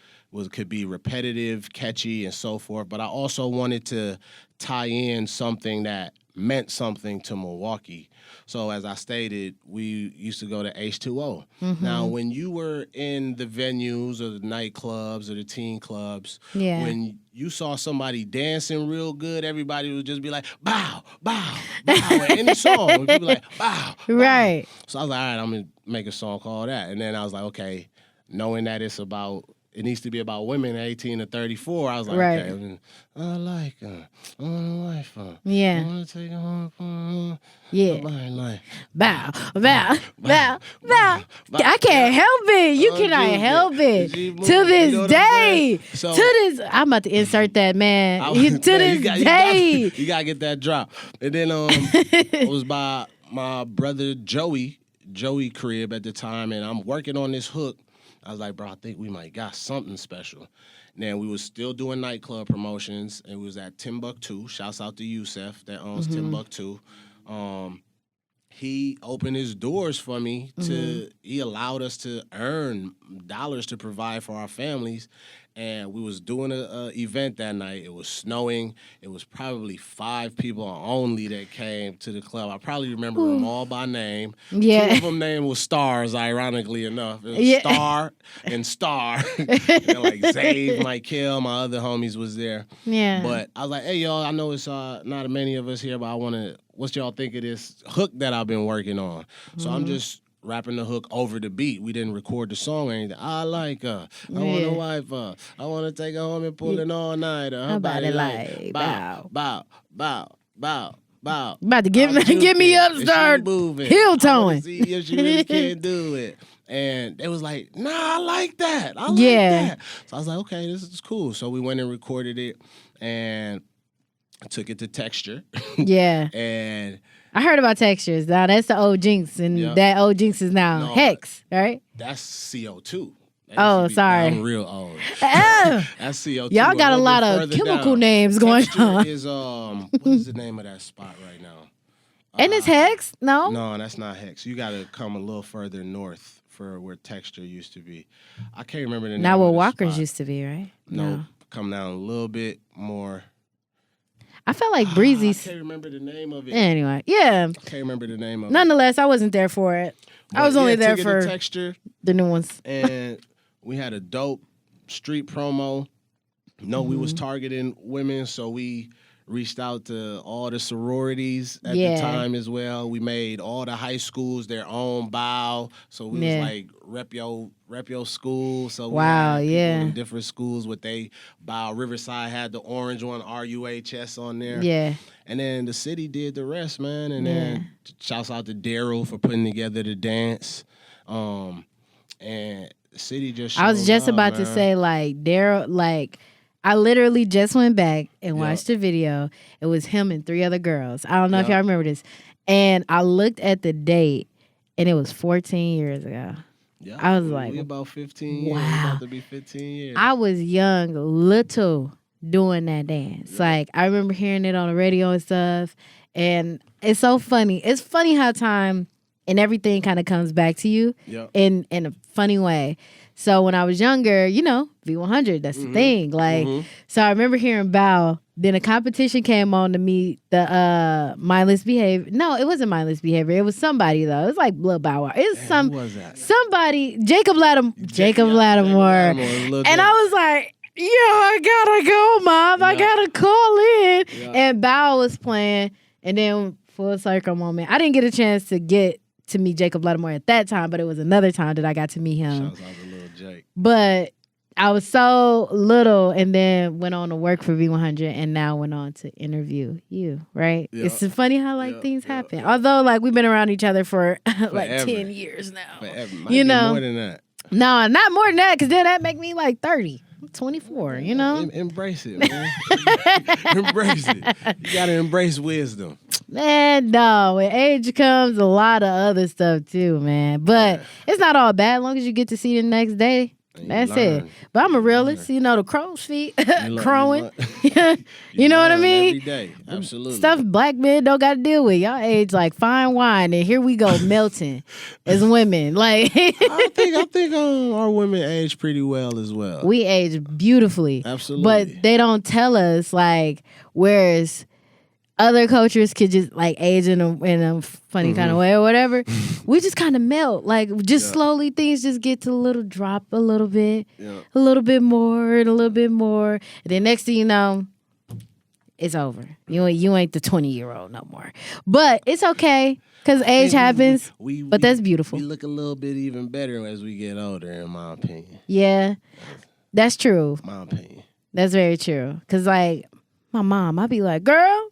could be repetitive, catchy, and so forth. But I also wanted to tie in something that meant something to Milwaukee. So as I stated, we used to go to H2O. Mm-hmm. Now, when you were in the venues or the nightclubs or the teen clubs, when you saw somebody dancing real good, everybody would just be like, bow, bow, bow, at any song. People like, bow, bow. Right. So I was like, all right, I'm going to make a song called that. And then I was like, okay, knowing that it needs to be about women 18 to 34. I was like, okay, I like her. I want a wife. I want to take her home. Like, bow, bow, bow, bow. I can't help it. You cannot help it. To this day. I'm about to insert that, man. To this day. You got to get that drop. And then it was by my brother Joey crib at the time, and I'm working on this hook. I was like, bro, I think we might got something special. And then we was still doing nightclub promotions, and we was at Timbuktu. Shouts out to Yusef that owns Timbuktu. He opened his doors for me he allowed us to earn dollars to provide for our families. And we was doing an event that night. It was snowing. It was probably 5 people only that came to the club. I probably remember them all by name. Yeah. 2 of them name was Stars, ironically enough. It was Star and Star. And like Zave, Michael, my other homies was there. Yeah. But I was like, hey, y'all, I know it's not many of us here, but what y'all think of this hook that I've been working on? So I'm just rapping the hook over the beat. We didn't record the song or anything. I like her. I want a wife. I want to take her home and pull it all night. Her body like bow, bow, bow, bow, bow. About to get me up, start heel towing. See if she really can do it. And they was like, nah, I like that. I like that. So I was like, okay, this is cool. So we went and recorded it, and I took it to Texture. Yeah. And I heard about Textures. Now that's the old Jinx, and that old Jinx is now Hex, right? That's CO2. Sorry. I'm real old. That's CO2. Y'all got a lot of chemical names going on. Is what is the name of that spot right now? And it's Hex? No? No, that's not Hex. You got to come a little further north for where Texture used to be. I can't remember the name. Now where Walker's used to be, right? No, come down a little bit more. I felt like Breezy's. I can't remember the name of it. Anyway, yeah. I can't remember the name of it. Nonetheless, I wasn't there for it. I was only there for Texture, the new ones. And we had a dope street promo. We was targeting women, so we reached out to all the sororities at the time as well. We made all the high schools their own bow. So we was like, rep your school. So we had people in different schools with they bow. Riverside had the orange one, RUHS on there. Yeah. And then the city did the rest, man. And then shouts out to Daryl for putting together the dance. And the city just I was just about to say, like, Daryl, like, I literally just went back and watched the video. It was him and 3 other girls. I don't know if y'all remember this. And I looked at the date, and it was 14 years ago. Yeah, I was like, about 15 years. Wow. About to be 15 years. I was young, little, doing that dance. Like, I remember hearing it on the radio and stuff. And it's so funny. It's funny how time and everything kind of comes back to you in a funny way. So when I was younger, V100, that's the thing. Like, so I remember hearing Bow. Then a competition came on to meet the Mindless Behavior. No, it wasn't Mindless Behavior. It was somebody, though. It was like Lil Bow Wow. It was who was that? Somebody, Jacob Lattimore. And I was like, I gotta go, Mom. I gotta call in. Yeah. And Bow was playing. And then full circle moment. I didn't get a chance to get to meet Jacob Lattimore at that time, but it was another time that I got to meet him. Shouts out to Lil Jake. But I was so little, and then went on to work for V100, and now went on to interview you, right? Yeah. It's funny how things happen. Yeah. Although we've been around each other for 10 years now. Forever. Might be more than that. No, not more than that, because then that make me 30. I'm 24, Embrace it, man. Embrace it. You got to embrace wisdom. Man, no. When age comes, a lot of other stuff too, man. But it's not all bad as long as you get to see the next day. That's it. But I'm a realist. The crow's feet crowing. You know what I mean? Every day. Absolutely. Stuff black men don't got to deal with. Y'all age like fine wine, and here we go melting as women. Like I think our women age pretty well as well. We age beautifully. Absolutely. But they don't tell us whereas other cultures could just like age in a funny kind of way or whatever. We just kind of melt. Like just slowly things just get to a little drop a little bit, a little bit more and a little bit more. And then next thing you know, it's over. You ain't the 20-year-old no more. But it's okay because age happens. But that's beautiful. We look a little bit even better as we get older, in my opinion. Yeah, that's true. My opinion. That's very true. Because like my mom, I'd be like, girl,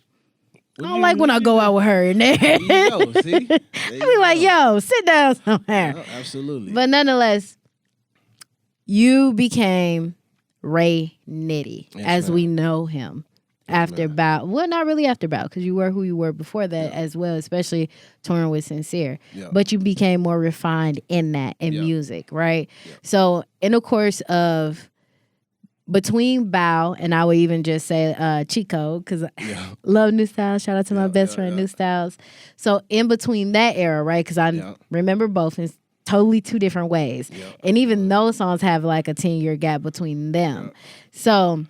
I don't like when I go out with her in there. There you go, see? I be like, yo, sit down somewhere. Yeah, absolutely. But nonetheless, you became Ray Nitti as we know him after Bow. Well, not really after Bow, because you were who you were before that as well, especially touring with Sincere. Yeah. But you became more refined in that, in music, right? Yeah. So in the course of between Bow, and I would even just say Chico, because love New Styles. Shout out to my best friend, New Styles. So in between that era, right, because I remember both in totally two different ways. Yeah. And even those songs have like a 10-year gap between them. Yeah. So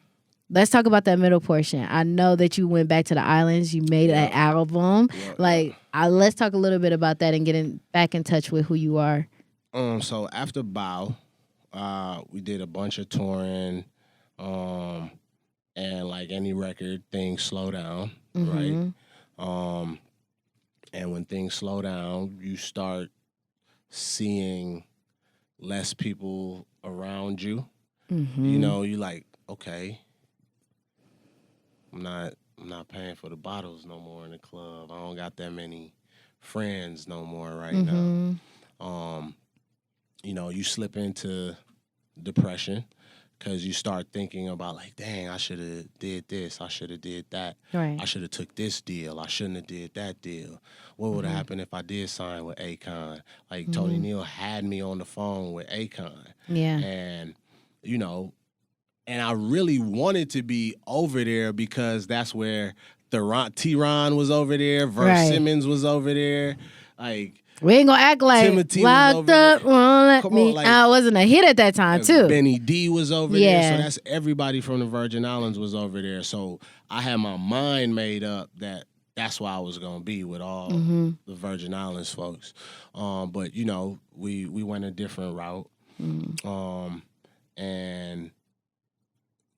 let's talk about that middle portion. I know that you went back to the islands. You made an album. Yeah. Let's talk a little bit about that and getting back in touch with who you are. So after Bow, we did a bunch of touring. And like any record, things slow down, right? And when things slow down, you start seeing less people around you. You know, you like, okay, I'm not paying for the bottles no more in the club. I don't got that many friends no more right now. You know, you slip into depression. Because you start thinking about like, dang, I should have did this. I should have did that. Right. I should have took this deal. I shouldn't have did that deal. What would have happened if I did sign with Akon? Like Tony Neal had me on the phone with Akon. Yeah. And, you know, and I really wanted to be over there because that's where T-Ron was over there. Verse Simmons was over there. Like, we ain't gonna act like Timothy locked up, won't let me. I wasn't a hit at that time, too. Benny D was over there. So that's everybody from the Virgin Islands was over there. So I had my mind made up that that's why I was gonna be with all the Virgin Islands folks. But you know, we went a different route. And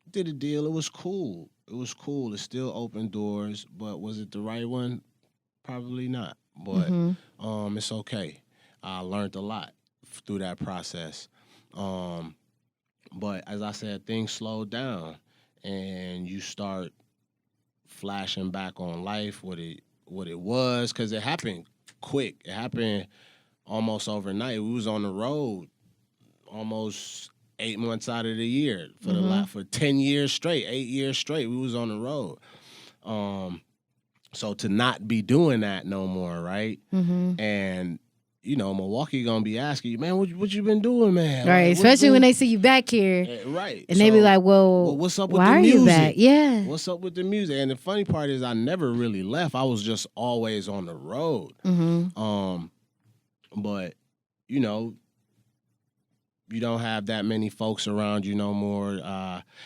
did a deal. It was cool. It still opened doors, but was it the right one? Probably not. But it's okay. I learned a lot through that process. But as I said, things slowed down, and you start flashing back on life, what it was, because it happened quick. It happened almost overnight. We was on the road almost 8 months out of the year for 10 years straight, 8 years straight. We was on the road. So to not be doing that no more, right? And, you know, Milwaukee gonna be asking you, man, what you been doing, man? Right, like, especially when they see you back here. Right. And they be like, well, what's up with why the music? Are you back? Yeah. What's up with the music? And the funny part is I never really left. I was just always on the road. But, you know, you don't have that many folks around you no more.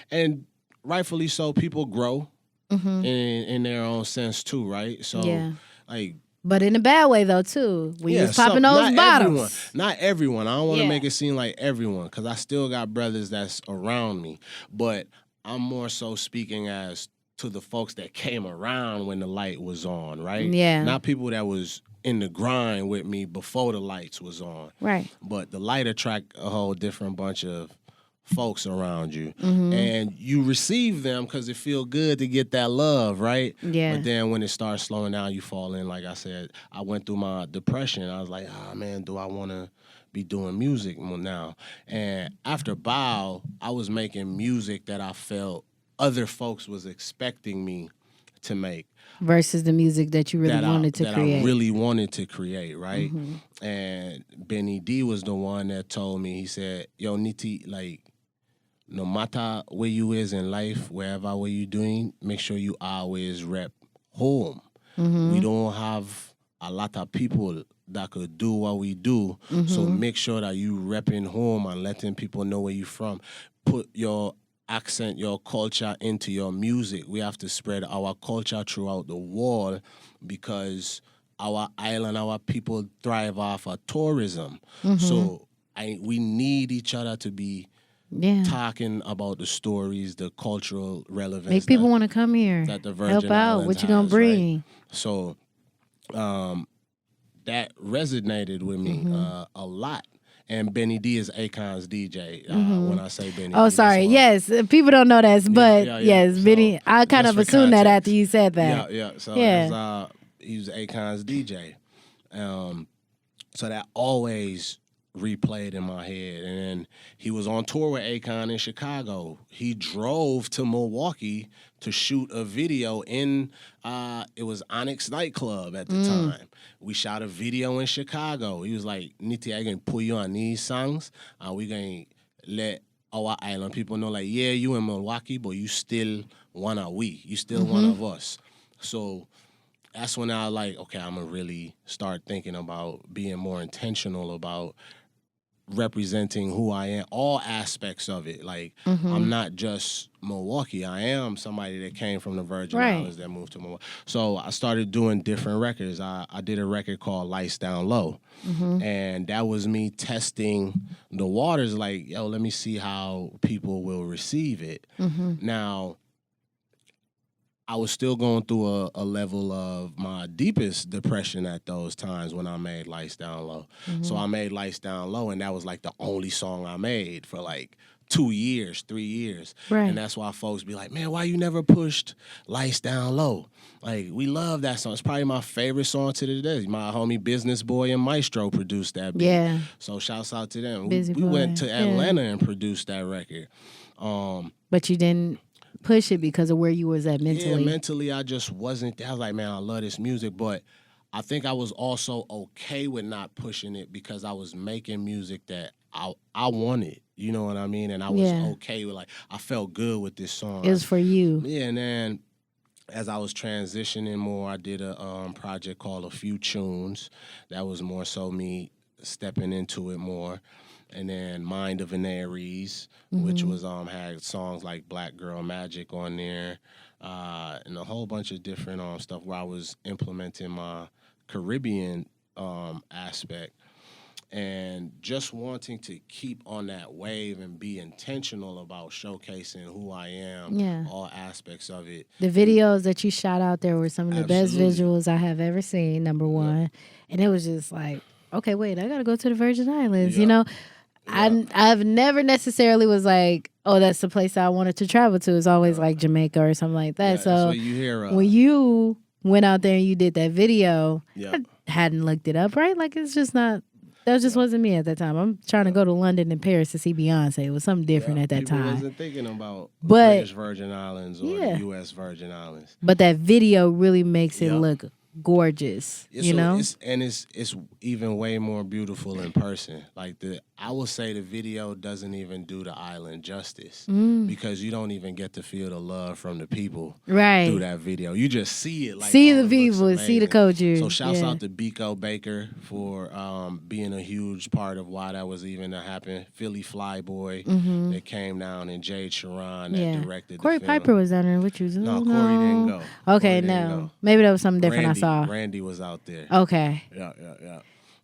And rightfully so, people grow. In their own sense too, right? So, like, but in a bad way though too. We was popping those bottles. Not everyone. I don't want to make it seem like everyone, because I still got brothers that's around me. But I'm more so speaking as to the folks that came around when the light was on, right? Yeah. Not people that was in the grind with me before the lights was on. Right. But the light attract a whole different bunch of folks around you, and you receive them because it feel good to get that love, right? Yeah. But then when it starts slowing down, you fall in. Like I said, I went through my depression. I was like, man, do I want to be doing music now? And after Bow, I was making music that I felt other folks was expecting me to make. Versus the music that you really wanted to create. I really wanted to create, right? And Benny D was the one that told me, he said, yo, Nitti, like, no matter where you is in life, wherever what you doing, make sure you always rep home. We don't have a lot of people that could do what we do, so make sure that you repping home and letting people know where you from. Put your accent your culture into your music. We have to spread our culture throughout the world because our island, our people thrive off of tourism. So we need each other to be talking about the stories, the cultural relevance. Make people want to come here. That the Virgin Help out. Islands What you gonna has, bring? Right? So that resonated with me a lot. And Benny D is Akon's DJ. When I say Benny Oh, D, sorry. Yes. People don't know that, but yes, So, Benny. I kind of assumed that after you said that. So he was Akon's DJ. So that always replayed in my head. And then he was on tour with Akon in Chicago. He drove to Milwaukee to shoot a video in, it was Onyx nightclub at the time. We shot a video in Chicago. He was like, Nitti, I can put you on these songs. We going to let our island people know, like, yeah, you in Milwaukee, but you still one of we. You still one of us. So that's when I like, okay, I'm going to really start thinking about being more intentional about representing who I am, all aspects of it. Like, I'm not just Milwaukee. I am somebody that came from the Virgin Islands that moved to Milwaukee. So I started doing different records. I did a record called Lights Down Low. And that was me testing the waters, like, yo, let me see how people will receive it. Now, I was still going through a level of my deepest depression at those times when I made Lights Down Low. So I made Lights Down Low, and that was like the only song I made for like 2 years, 3 years. And that's why folks be like, man, why you never pushed Lights Down Low? Like, we love that song. It's probably my favorite song to this day. My homie Business Boy and Maestro produced that beat. Yeah. So shouts out to them. We went to Atlanta and produced that record. But you didn't push it because of where you was at mentally. Yeah, mentally I just wasn't. I was like, man, I love this music, but I think I was also okay with not pushing it because I was making music that I wanted. You know what I mean? And I was okay with, like, I felt good with this song. It was for you. Yeah, and then as I was transitioning more, I did a project called A Few Tunes. That was more so me stepping into it more. And then Mind of an Aries, which was had songs like Black Girl Magic on there, and a whole bunch of different stuff where I was implementing my Caribbean aspect. And just wanting to keep on that wave and be intentional about showcasing who I am, all aspects of it. The videos that you shot out there were some of the best visuals I have ever seen, number one. And it was just like, okay, wait, I got to go to the Virgin Islands, you know? I've never necessarily was like, oh, that's the place I wanted to travel to. It's always like Jamaica or something like that. So you hear, when you went out there and you did that video, I hadn't looked it up, right? Like, it's just not, that just wasn't me at that time. I'm trying to go to London and Paris to see Beyonce. It was something different at that time. I wasn't thinking about British Virgin Islands or the U.S. Virgin Islands. But that video really makes it look gorgeous, you know? It's even way more beautiful in person. Like, I will say the video doesn't even do the island justice because you don't even get to feel the love from the people through that video. You just see it, like, see the people, see the culture. So shouts out to Biko Baker for being a huge part of why that was even to happen. Philly Flyboy that came down, and Jade Sharon that directed Corey the film. Piper was down there with you. No, Corey didn't go. Okay, no. Maybe that was something different I saw. Randy was out there. Okay. Yeah.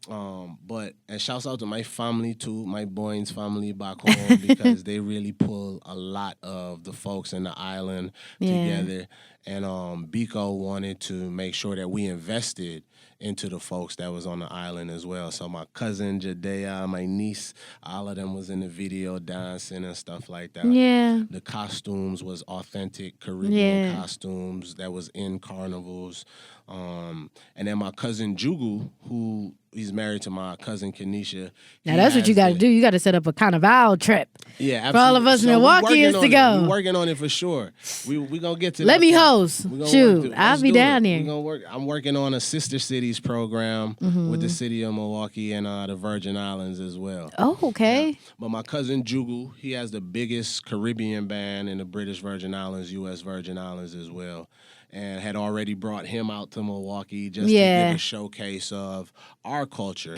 And shouts out to my family too, my Boynes family back home because they really pull a lot of the folks in the island together. And Biko wanted to make sure that we invested into the folks that was on the island as well. So my cousin Jadea, my niece, all of them was in the video dancing and stuff like that. Yeah. The costumes was authentic Caribbean costumes that was in carnivals. And then my cousin Jugu, who he's married to my cousin Kenesha. Now that's what you got to do. You got to set up a carnival trip. Yeah, absolutely. For all of us Milwaukeeans to go. We're working on it for sure. We gonna get to. Let me host. Shoot, I'll be down there. We gonna work. I'm working on a Sister Cities program with the city of Milwaukee and the Virgin Islands as well. Oh, okay. Yeah. But my cousin Jugu, he has the biggest Caribbean band in the British Virgin Islands, U.S. Virgin Islands as well. And had already brought him out to Milwaukee just to give a showcase of our culture.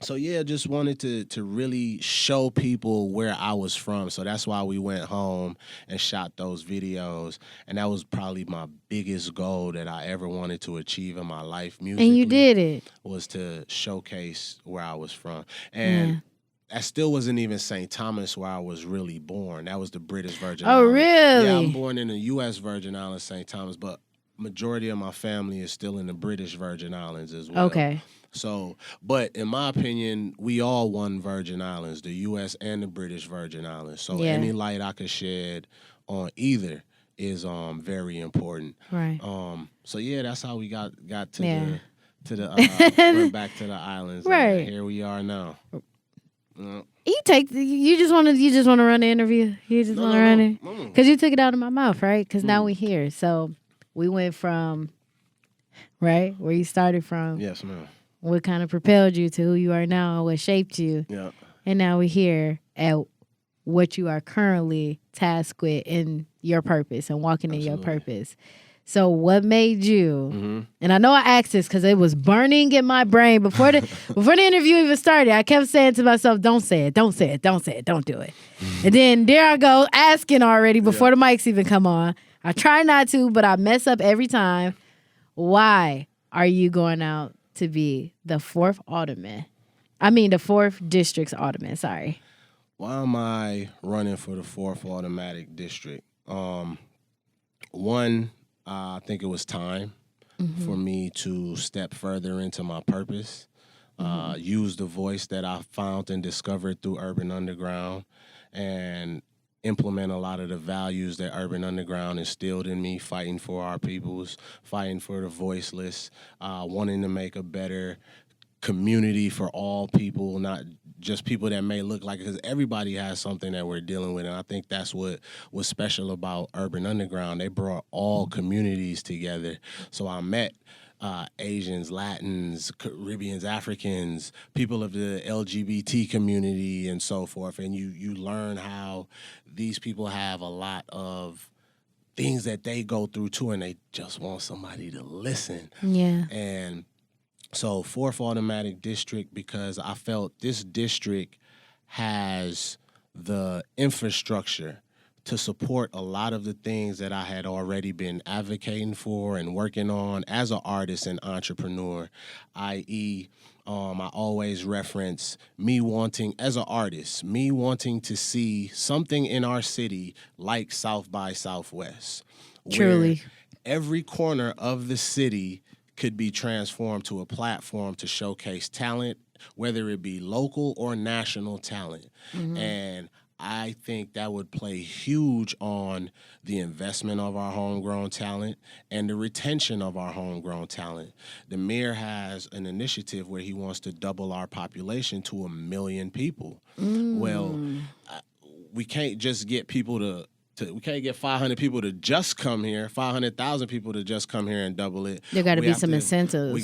So yeah, just wanted to really show people where I was from. So that's why we went home and shot those videos. And that was probably my biggest goal that I ever wanted to achieve in my life musically. And you did it. Was to showcase where I was from. And that still wasn't even St. Thomas where I was really born. That was the British Virgin Islands. Oh, really? Yeah, I'm born in the U.S. Virgin Islands, St. Thomas, but majority of my family is still in the British Virgin Islands as well. Okay. So, but in my opinion, we all one Virgin Islands, the U.S. and the British Virgin Islands. So any light I could shed on either is very important. Right. So yeah, that's how we got to the went back to the islands. Right. And here we are now. You just want to run the interview. You just want to run it because you took it out of my mouth, right? Because now we're here. So we went from where you started from. Yes, ma'am. What kind of propelled you to who you are now? What shaped you? Yeah. And now we're here at what you are currently tasked with in your purpose and walking in your purpose. So what made you, and I know I asked this because it was burning in my brain before the interview even started. I kept saying to myself, don't say it, don't say it, don't say it, don't do it. And then there I go asking already before the mics even come on. I try not to, but I mess up every time. Why are you going out to be the 4th alderman? I mean the 4th district's alderman, sorry. Why am I running for the 4th automatic district? One, I think it was time for me to step further into my purpose, use the voice that I found and discovered through Urban Underground, and implement a lot of the values that Urban Underground instilled in me, fighting for our peoples, fighting for the voiceless, wanting to make a better community for all people, not just people that may look like it, because everybody has something that we're dealing with. And I think that's what was special about Urban Underground. They brought all communities together. So I met Asians, Latins, Caribbeans, Africans, people of the LGBT community and so forth. And you learn how these people have a lot of things that they go through too, and they just want somebody to listen. Yeah. And so 4th Automatic District, because I felt this district has the infrastructure to support a lot of the things that I had already been advocating for and working on as an artist and entrepreneur, i.e., I always reference me wanting, as an artist, me wanting to see something in our city like South by Southwest. Truly. Every corner of the city could be transformed to a platform to showcase talent, whether it be local or national talent. And I think that would play huge on the investment of our homegrown talent and the retention of our homegrown talent. The mayor has an initiative where he wants to double our population to 1 million people. Well, we can't just get people we can't get 500 people to just come here, 500,000 people to just come here and double it. There got to be some incentives.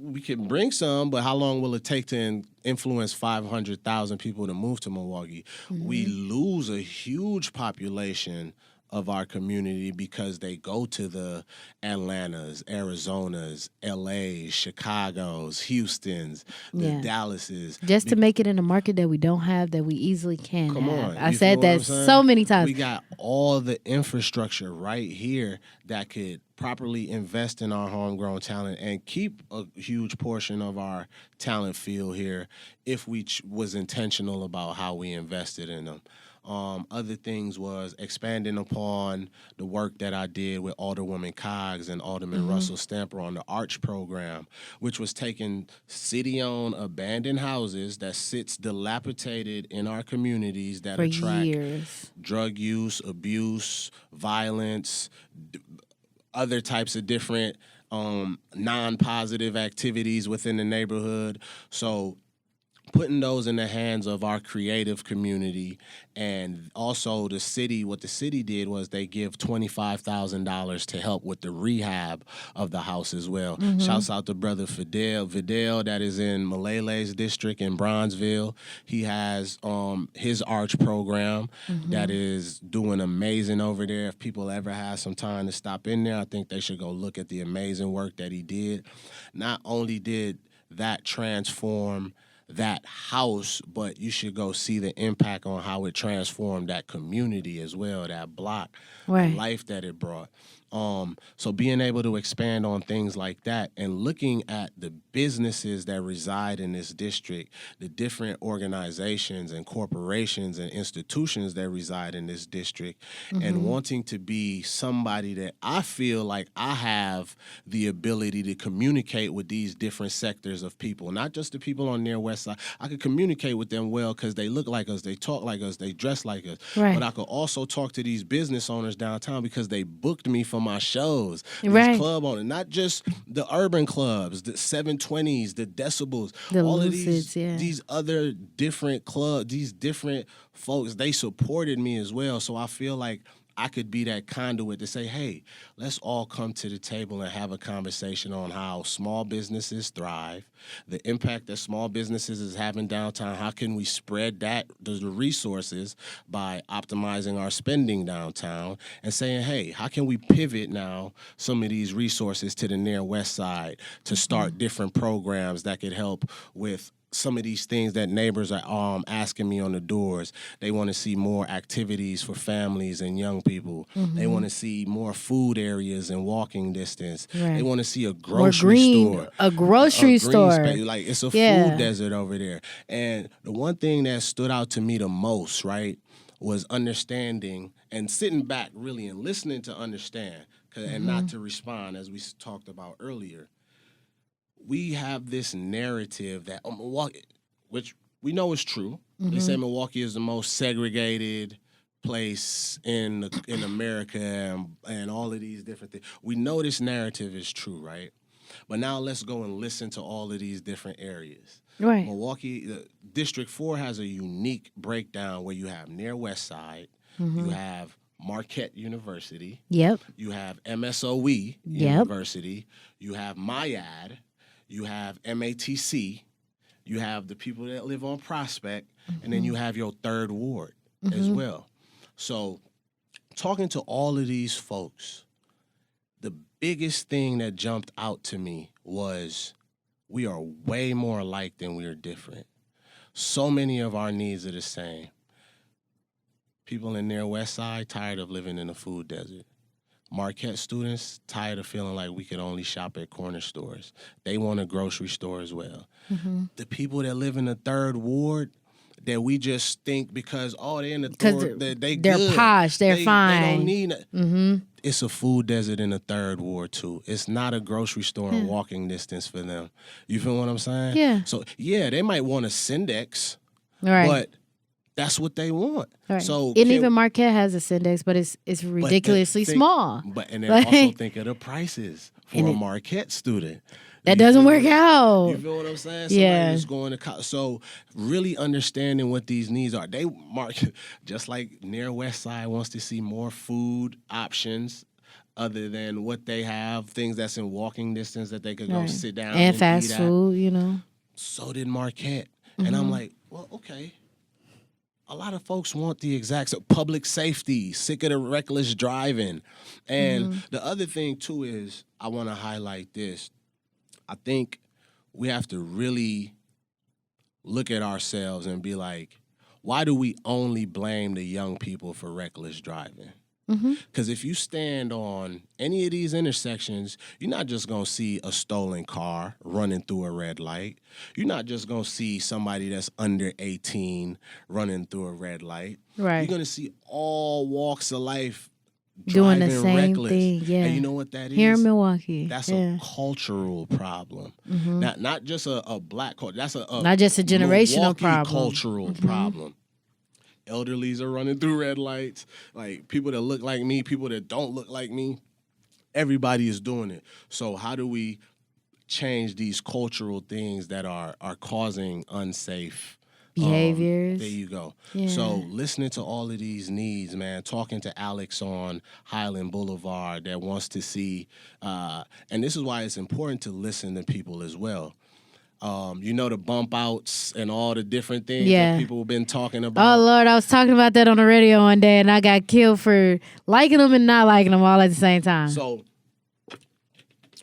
We can bring some, but how long will it take to influence 500,000 people to move to Milwaukee? We lose a huge population of our community because they go to the Atlantas, Arizonas, LAs, Chicagos, Houstons, the Dallases. Just to make it in a market that we don't have, that we easily can Come have. on. I said that so many times. We got all the infrastructure right here that could properly invest in our homegrown talent and keep a huge portion of our talent field here if we was intentional about how we invested in them. Other things was expanding upon the work that I did with Alderwoman Coggs and Alderman Russell Stamper on the ARCH program, which was taking city-owned abandoned houses that sits dilapidated in our communities that attract years. Drug use, abuse, violence, other types of different non-positive activities within the neighborhood. So putting those in the hands of our creative community, and also the city, what the city did was they give $25,000 to help with the rehab of the house as well. Shouts out to brother Vidal that is in Malele's district in Bronzeville. He has his ARCH program that is doing amazing over there. If people ever have some time to stop in there, I think they should go look at the amazing work that he did. Not only did that transform that house, but you should go see the impact on how it transformed that community as well, that block, the life that it brought. So being able to expand on things like that and looking at the businesses that reside in this district, the different organizations and corporations and institutions that reside in this district, and wanting to be somebody that I feel like I have the ability to communicate with these different sectors of people, not just the people on their west side. I could communicate with them well because they look like us, they talk like us, they dress like us. Right. But I could also talk to these business owners downtown because they booked me for my shows. These club owners, not just the urban clubs, the 720s, the Decibels, all Lucids, of these other different clubs, these different folks, they supported me as well. So I feel like I could be that conduit to say, hey, let's all come to the table and have a conversation on how small businesses thrive, the impact that small businesses is having downtown. How can we spread the resources by optimizing our spending downtown and saying, hey, how can we pivot now some of these resources to the near west side to start different programs that could help with some of these things that neighbors are asking me on the doors. They want to see more activities for families and young people. They want to see more food areas and walking distance. They want to see a grocery store. A grocery store. Space. Like, it's a food desert over there. And the one thing that stood out to me the most, right, was understanding and sitting back really and listening to understand and not to respond, as we talked about earlier. We have this narrative that Milwaukee, which we know is true. They say Milwaukee is the most segregated place in America and all of these different things. We know this narrative is true, right? But now let's go and listen to all of these different areas. Right. Milwaukee, District 4 has a unique breakdown where you have near West Side, you have Marquette University, you have MSOE University, you have MIAD, you have MATC, you have the people that live on Prospect, and then you have your third ward as well. So talking to all of these folks, the biggest thing that jumped out to me was we are way more alike than we are different. So many of our needs are the same. People in their west side tired of living in a food desert. Marquette students tired of feeling like we could only shop at corner stores. They want a grocery store as well. The people that live in the third ward that we just think because, they're in the third, they're good. Posh, they're fine. They don't need it. It's a food desert in the third ward too. It's not a grocery store in walking distance for them. You feel what I'm saying? Yeah. So, they might want a Syndex, but that's what they want. Right. So even Marquette has a Syndex, but it's ridiculously small. And then also think of the prices for a Marquette student. That doesn't work out. You feel what I'm saying? Somebody just going to college. So really understanding what these needs are. Just like near West Side wants to see more food options other than what they have, things that's in walking distance that they could go sit down and fast food, So did Marquette. And I'm like, well, okay. A lot of folks want the exact public safety, sick of the reckless driving. And the other thing, too, is I want to highlight this. I think we have to really look at ourselves and be like, why do we only blame the young people for reckless driving? Because if you stand on any of these intersections, you're not just going to see a stolen car running through a red light. You're not just going to see somebody that's under 18 running through a red light. Right. You're going to see all walks of life doing the same reckless. Thing. Yeah. And you know what that is? Here in Milwaukee. That's a cultural problem. Not just a black culture. That's not just a generational Milwaukee problem. Cultural problem. Elderlies are running through red lights. Like people that look like me, people that don't look like me. Everybody is doing it. So how do we change these cultural things that are causing unsafe behaviors? There you go. Yeah. So listening to all of these needs, man, talking to Alex on Highland Boulevard that wants to see, and this is why it's important to listen to people as well. The bump outs and all the different things that people have been talking about. Oh, Lord, I was talking about that on the radio one day, and I got killed for liking them and not liking them all at the same time. So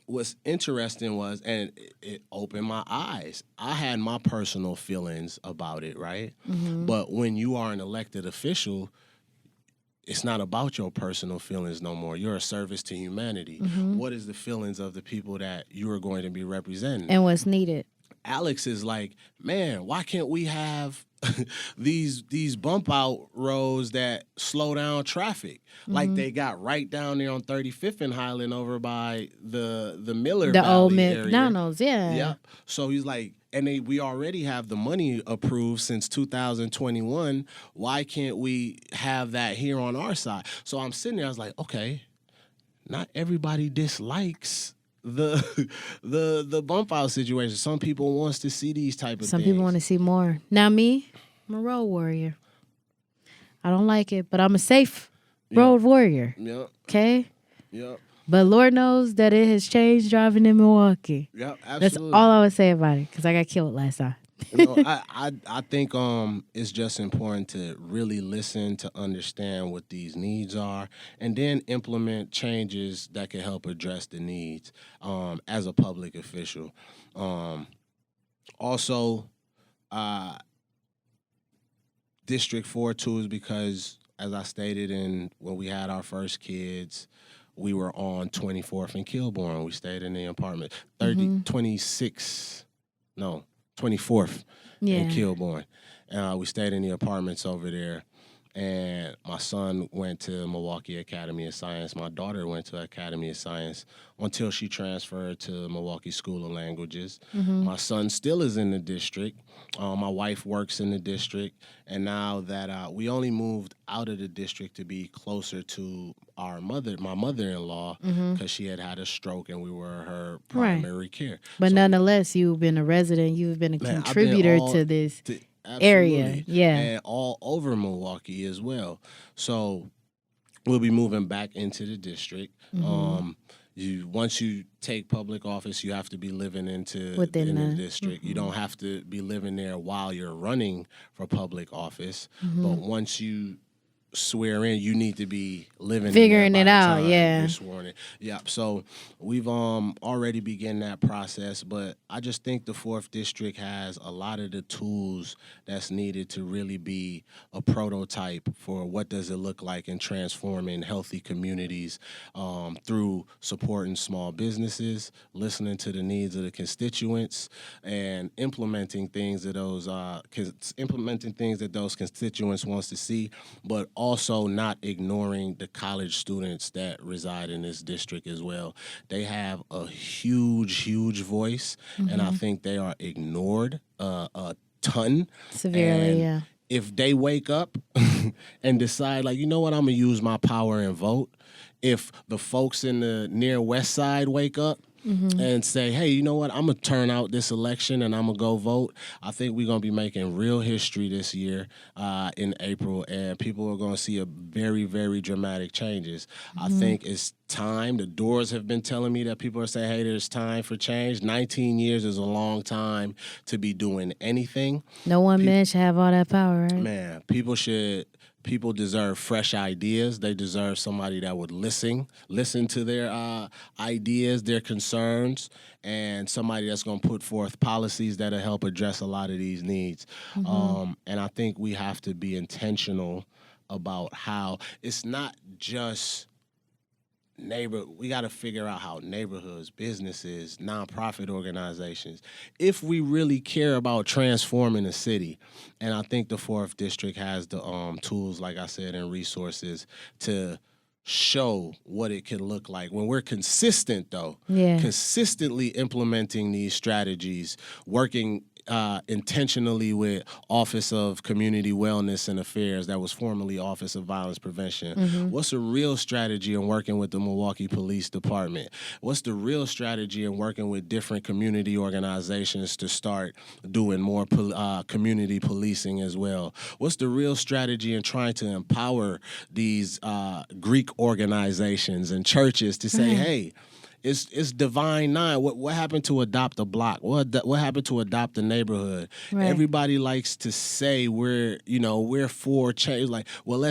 what's interesting was, and it opened my eyes. I had my personal feelings about it, right? But when you are an elected official, it's not about your personal feelings no more. You're a service to humanity. What is the feelings of the people that you are going to be representing? And what's needed? Alex is like, man, why can't we have these bump out roads that slow down traffic? Like they got right down there on 35th and Highland over by the Miller Valley old area. McDonald's, yeah. Yep. So he's like, and we already have the money approved since 2021. Why can't we have that here on our side? So I'm sitting there, I was like, okay, not everybody dislikes the bump out situation. Some people wants to see these type of things. Some people want to see more. Now me, I'm a road warrior. I don't like it, but I'm a safe road warrior. Yep. Okay? Yep. But Lord knows that it has changed driving in Milwaukee. Yep, absolutely. That's all I would say about it, because I got killed last time. I think it's just important to really listen to understand what these needs are, and then implement changes that can help address the needs as a public official. Also, District 4 too is because, as I stated, when we had our first kids, we were on 24th and Kilbourne. We stayed in the apartment. 24th in Kilbourne. We stayed in the apartments over there. And my son went to Milwaukee Academy of Science. My daughter went to Academy of Science until she transferred to Milwaukee School of Languages. My son still is in the district. My wife works in the district. And now that we only moved out of the district to be closer to my mother-in-law, because she had a stroke and we were her primary care. But nonetheless, you've been a resident. You've been a contributor to this area. Yeah. And all over Milwaukee as well. So we'll be moving back into the district. Once you take public office, you have to be living in the district. You don't have to be living there while you're running for public office. But once you swear in, you need to be figuring it out. Yeah, you're sworn in. Yep. So we've already begun that process, but I just think the 4th district has a lot of the tools that's needed to really be a prototype for what does it look like in transforming healthy communities through supporting small businesses, listening to the needs of the constituents, and implementing things that those constituents wants to see, but also not ignoring the college students that reside in this district as well. They have a huge voice, and I think they are ignored a ton. Severely, yeah. If they wake up and decide, like, you know what, I'm going to use my power and vote. If the folks in the near west side wake up and say, hey, you know what, I'm going to turn out this election and I'm going to go vote, I think we're going to be making real history this year in April, and people are going to see a very, very dramatic changes. I think it's time. The doors have been telling me that people are saying, hey, there's time for change. 19 years is a long time to be doing anything. No one man should have all that power, right? Man, people deserve fresh ideas. They deserve somebody that would listen to their ideas, their concerns, and somebody that's going to put forth policies that'll help address a lot of these needs. And I think we have to be intentional about how it's not just we got to figure out how neighborhoods, businesses, nonprofit organizations, if we really care about transforming the city, and I think the 4th district has the tools, like I said, and resources to show what it can look like when we're consistent, though. Yeah. Consistently implementing these strategies, working intentionally with Office of Community Wellness and Affairs, that was formerly Office of Violence Prevention. What's the real strategy in working with the Milwaukee Police Department? What's the real strategy in working with different community organizations to start doing more community policing as well? What's the real strategy in trying to empower these Greek organizations and churches to say, hey, It's divine nine. What happened to adopt a block? What happened to adopt a neighborhood? Right. Everybody likes to say we're for change. Like, well,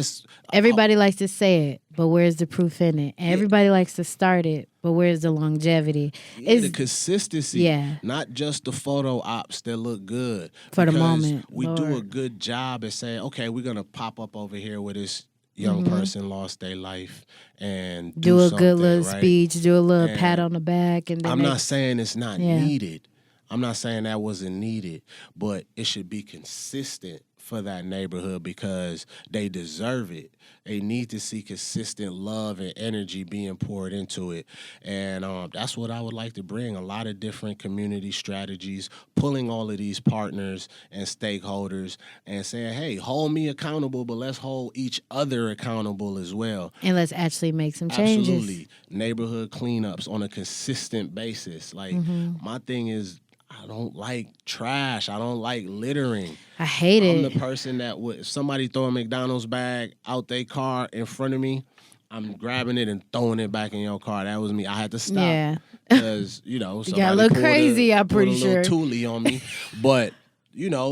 Everybody likes to say it, but where's the proof in it? And everybody likes to start it, but where's the longevity? It's the consistency. Yeah. Not just the photo ops that look good. For the moment. We do a good job at saying, okay, we're gonna pop up over here with this young person lost their life and do a good little speech, do a little pat on the back, and then I'm not saying it's not needed. I'm not saying that wasn't needed, but it should be consistent for that neighborhood because they deserve it. They need to see consistent love and energy being poured into it. And that's what I would like to bring, a lot of different community strategies, pulling all of these partners and stakeholders and saying, hey, hold me accountable, but let's hold each other accountable as well. And let's actually make some changes. Absolutely. Neighborhood cleanups on a consistent basis. Like, my thing is, I don't like trash. I don't like littering. I hate it. I'm the person that if somebody throw a McDonald's bag out their car in front of me, I'm grabbing it and throwing it back in your car. That was me. I had to stop. Yeah. Because, somebody got a little crazy, I'm pretty sure. Pulled a little toolie on me. But,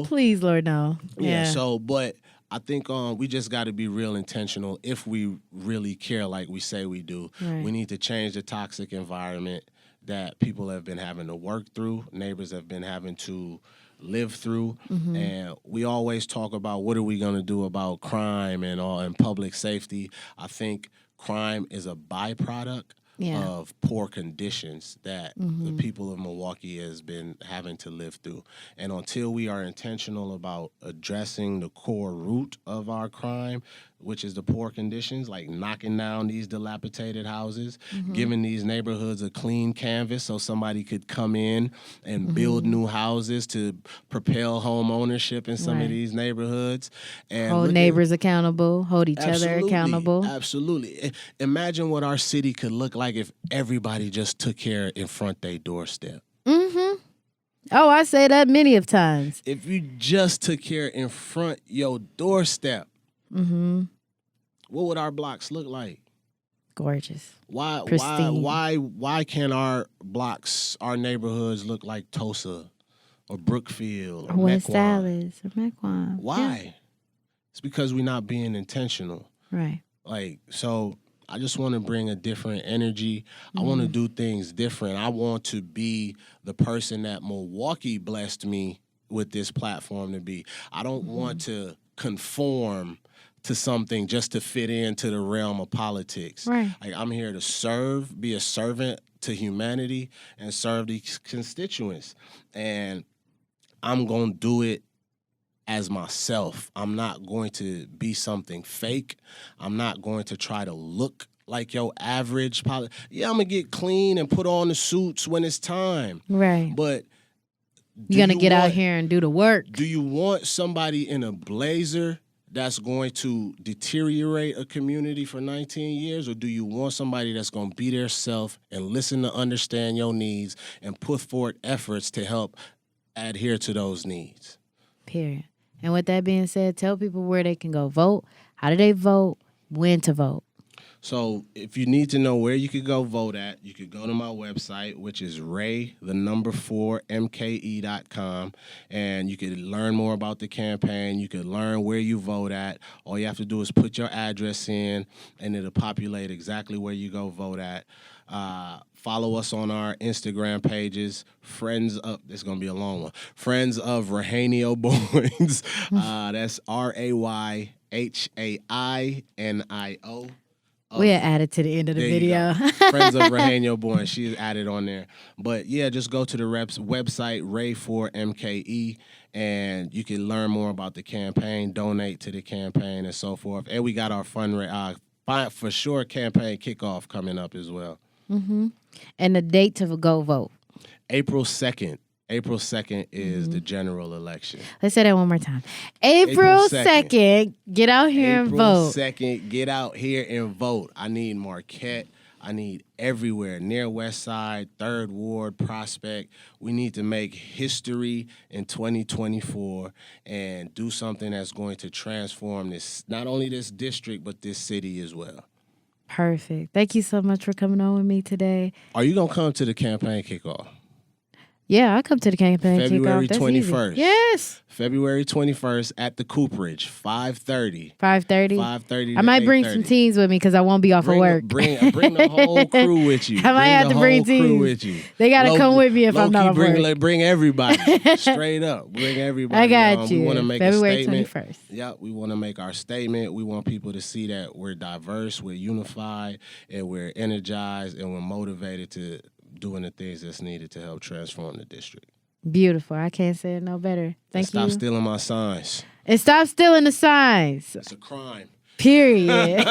Please, Lord, no. Yeah. But I think we just got to be real intentional if we really care like we say we do. Right. We need to change the toxic environment that people have been having to work through, neighbors have been having to live through, and we always talk about what are we going to do about crime and public safety. I think crime is a byproduct of poor conditions that the people of Milwaukee has been having to live through. And until we are intentional about addressing the core root of our crime, which is the poor conditions, like knocking down these dilapidated houses, giving these neighborhoods a clean canvas so somebody could come in and build new houses to propel home ownership in some of these neighborhoods. And hold neighbors accountable, hold each other accountable. Absolutely. Imagine what our city could look like if everybody just took care in front their doorstep. Oh, I say that many of times. If you just took care in front your doorstep, what would our blocks look like? Gorgeous. Pristine. Why can't our blocks, our neighborhoods look like Tulsa or Brookfield or West Dallas or Mequon? Why? Yeah. It's because we're not being intentional. Right. So I just want to bring a different energy. I want to do things different. I want to be the person that Milwaukee blessed me with this platform to be. I don't want to conform to something just to fit into the realm of politics. Right. Like, I'm here to serve, be a servant to humanity, and serve these constituents. And I'm going to do it as myself. I'm not going to be something fake. I'm not going to try to look like your average I'm going to get clean and put on the suits when it's time. Right. But you're going to get out here and do the work. Do you want somebody in a blazer that's going to deteriorate a community for 19 years, or do you want somebody that's going to be their self and listen to understand your needs and put forth efforts to help adhere to those needs? Period. And with that being said, tell people where they can go vote, how do they vote, when to vote. So if you need to know where you could go vote at, you could go to my website, which is ray4mke.com, and you could learn more about the campaign. You could learn where you vote at. All you have to do is put your address in, and it'll populate exactly where you go vote at. Follow us on our Instagram pages, Friends of, this is going to be a long one, Friends of Rahanio Boynes. That's RAYHAINIO. We'll add it to the end of the video. Friends of Rahanio Boynes, she's added on there. But yeah, just go to the website, Ray4MKE, and you can learn more about the campaign, donate to the campaign, and so forth. And we got our for sure campaign kickoff coming up as well. And the date to go vote? April 2nd. April 2nd is the general election. Let's say that one more time. April 2nd, get out here and vote. April 2nd, get out here and vote. I need Marquette. I need everywhere, near West Side, 3rd Ward, Prospect. We need to make history in 2024 and do something that's going to transform this, not only this district, but this city as well. Perfect. Thank you so much for coming on with me today. Are you going to come to the campaign kickoff? Yeah, I come to the campaign February kickoff. 21st. Yes. February 21st at the Cooperage, 5:30. 5:30? 5:30 I might bring some teens with me because I won't be off of work. Bring the whole crew with you. I might have to bring teens. With you. They got to come with me if I'm not off work. Bring everybody. Straight up. Bring everybody. I got you. We want to make February a statement. 21st. Yeah, we want to make our statement. We want people to see that we're diverse, we're unified, and we're energized, and we're motivated to doing the things that's needed to help transform the district. Beautiful. I can't say it no better. Thank you. Stop stealing my signs. And stop stealing the signs. It's a crime. Period.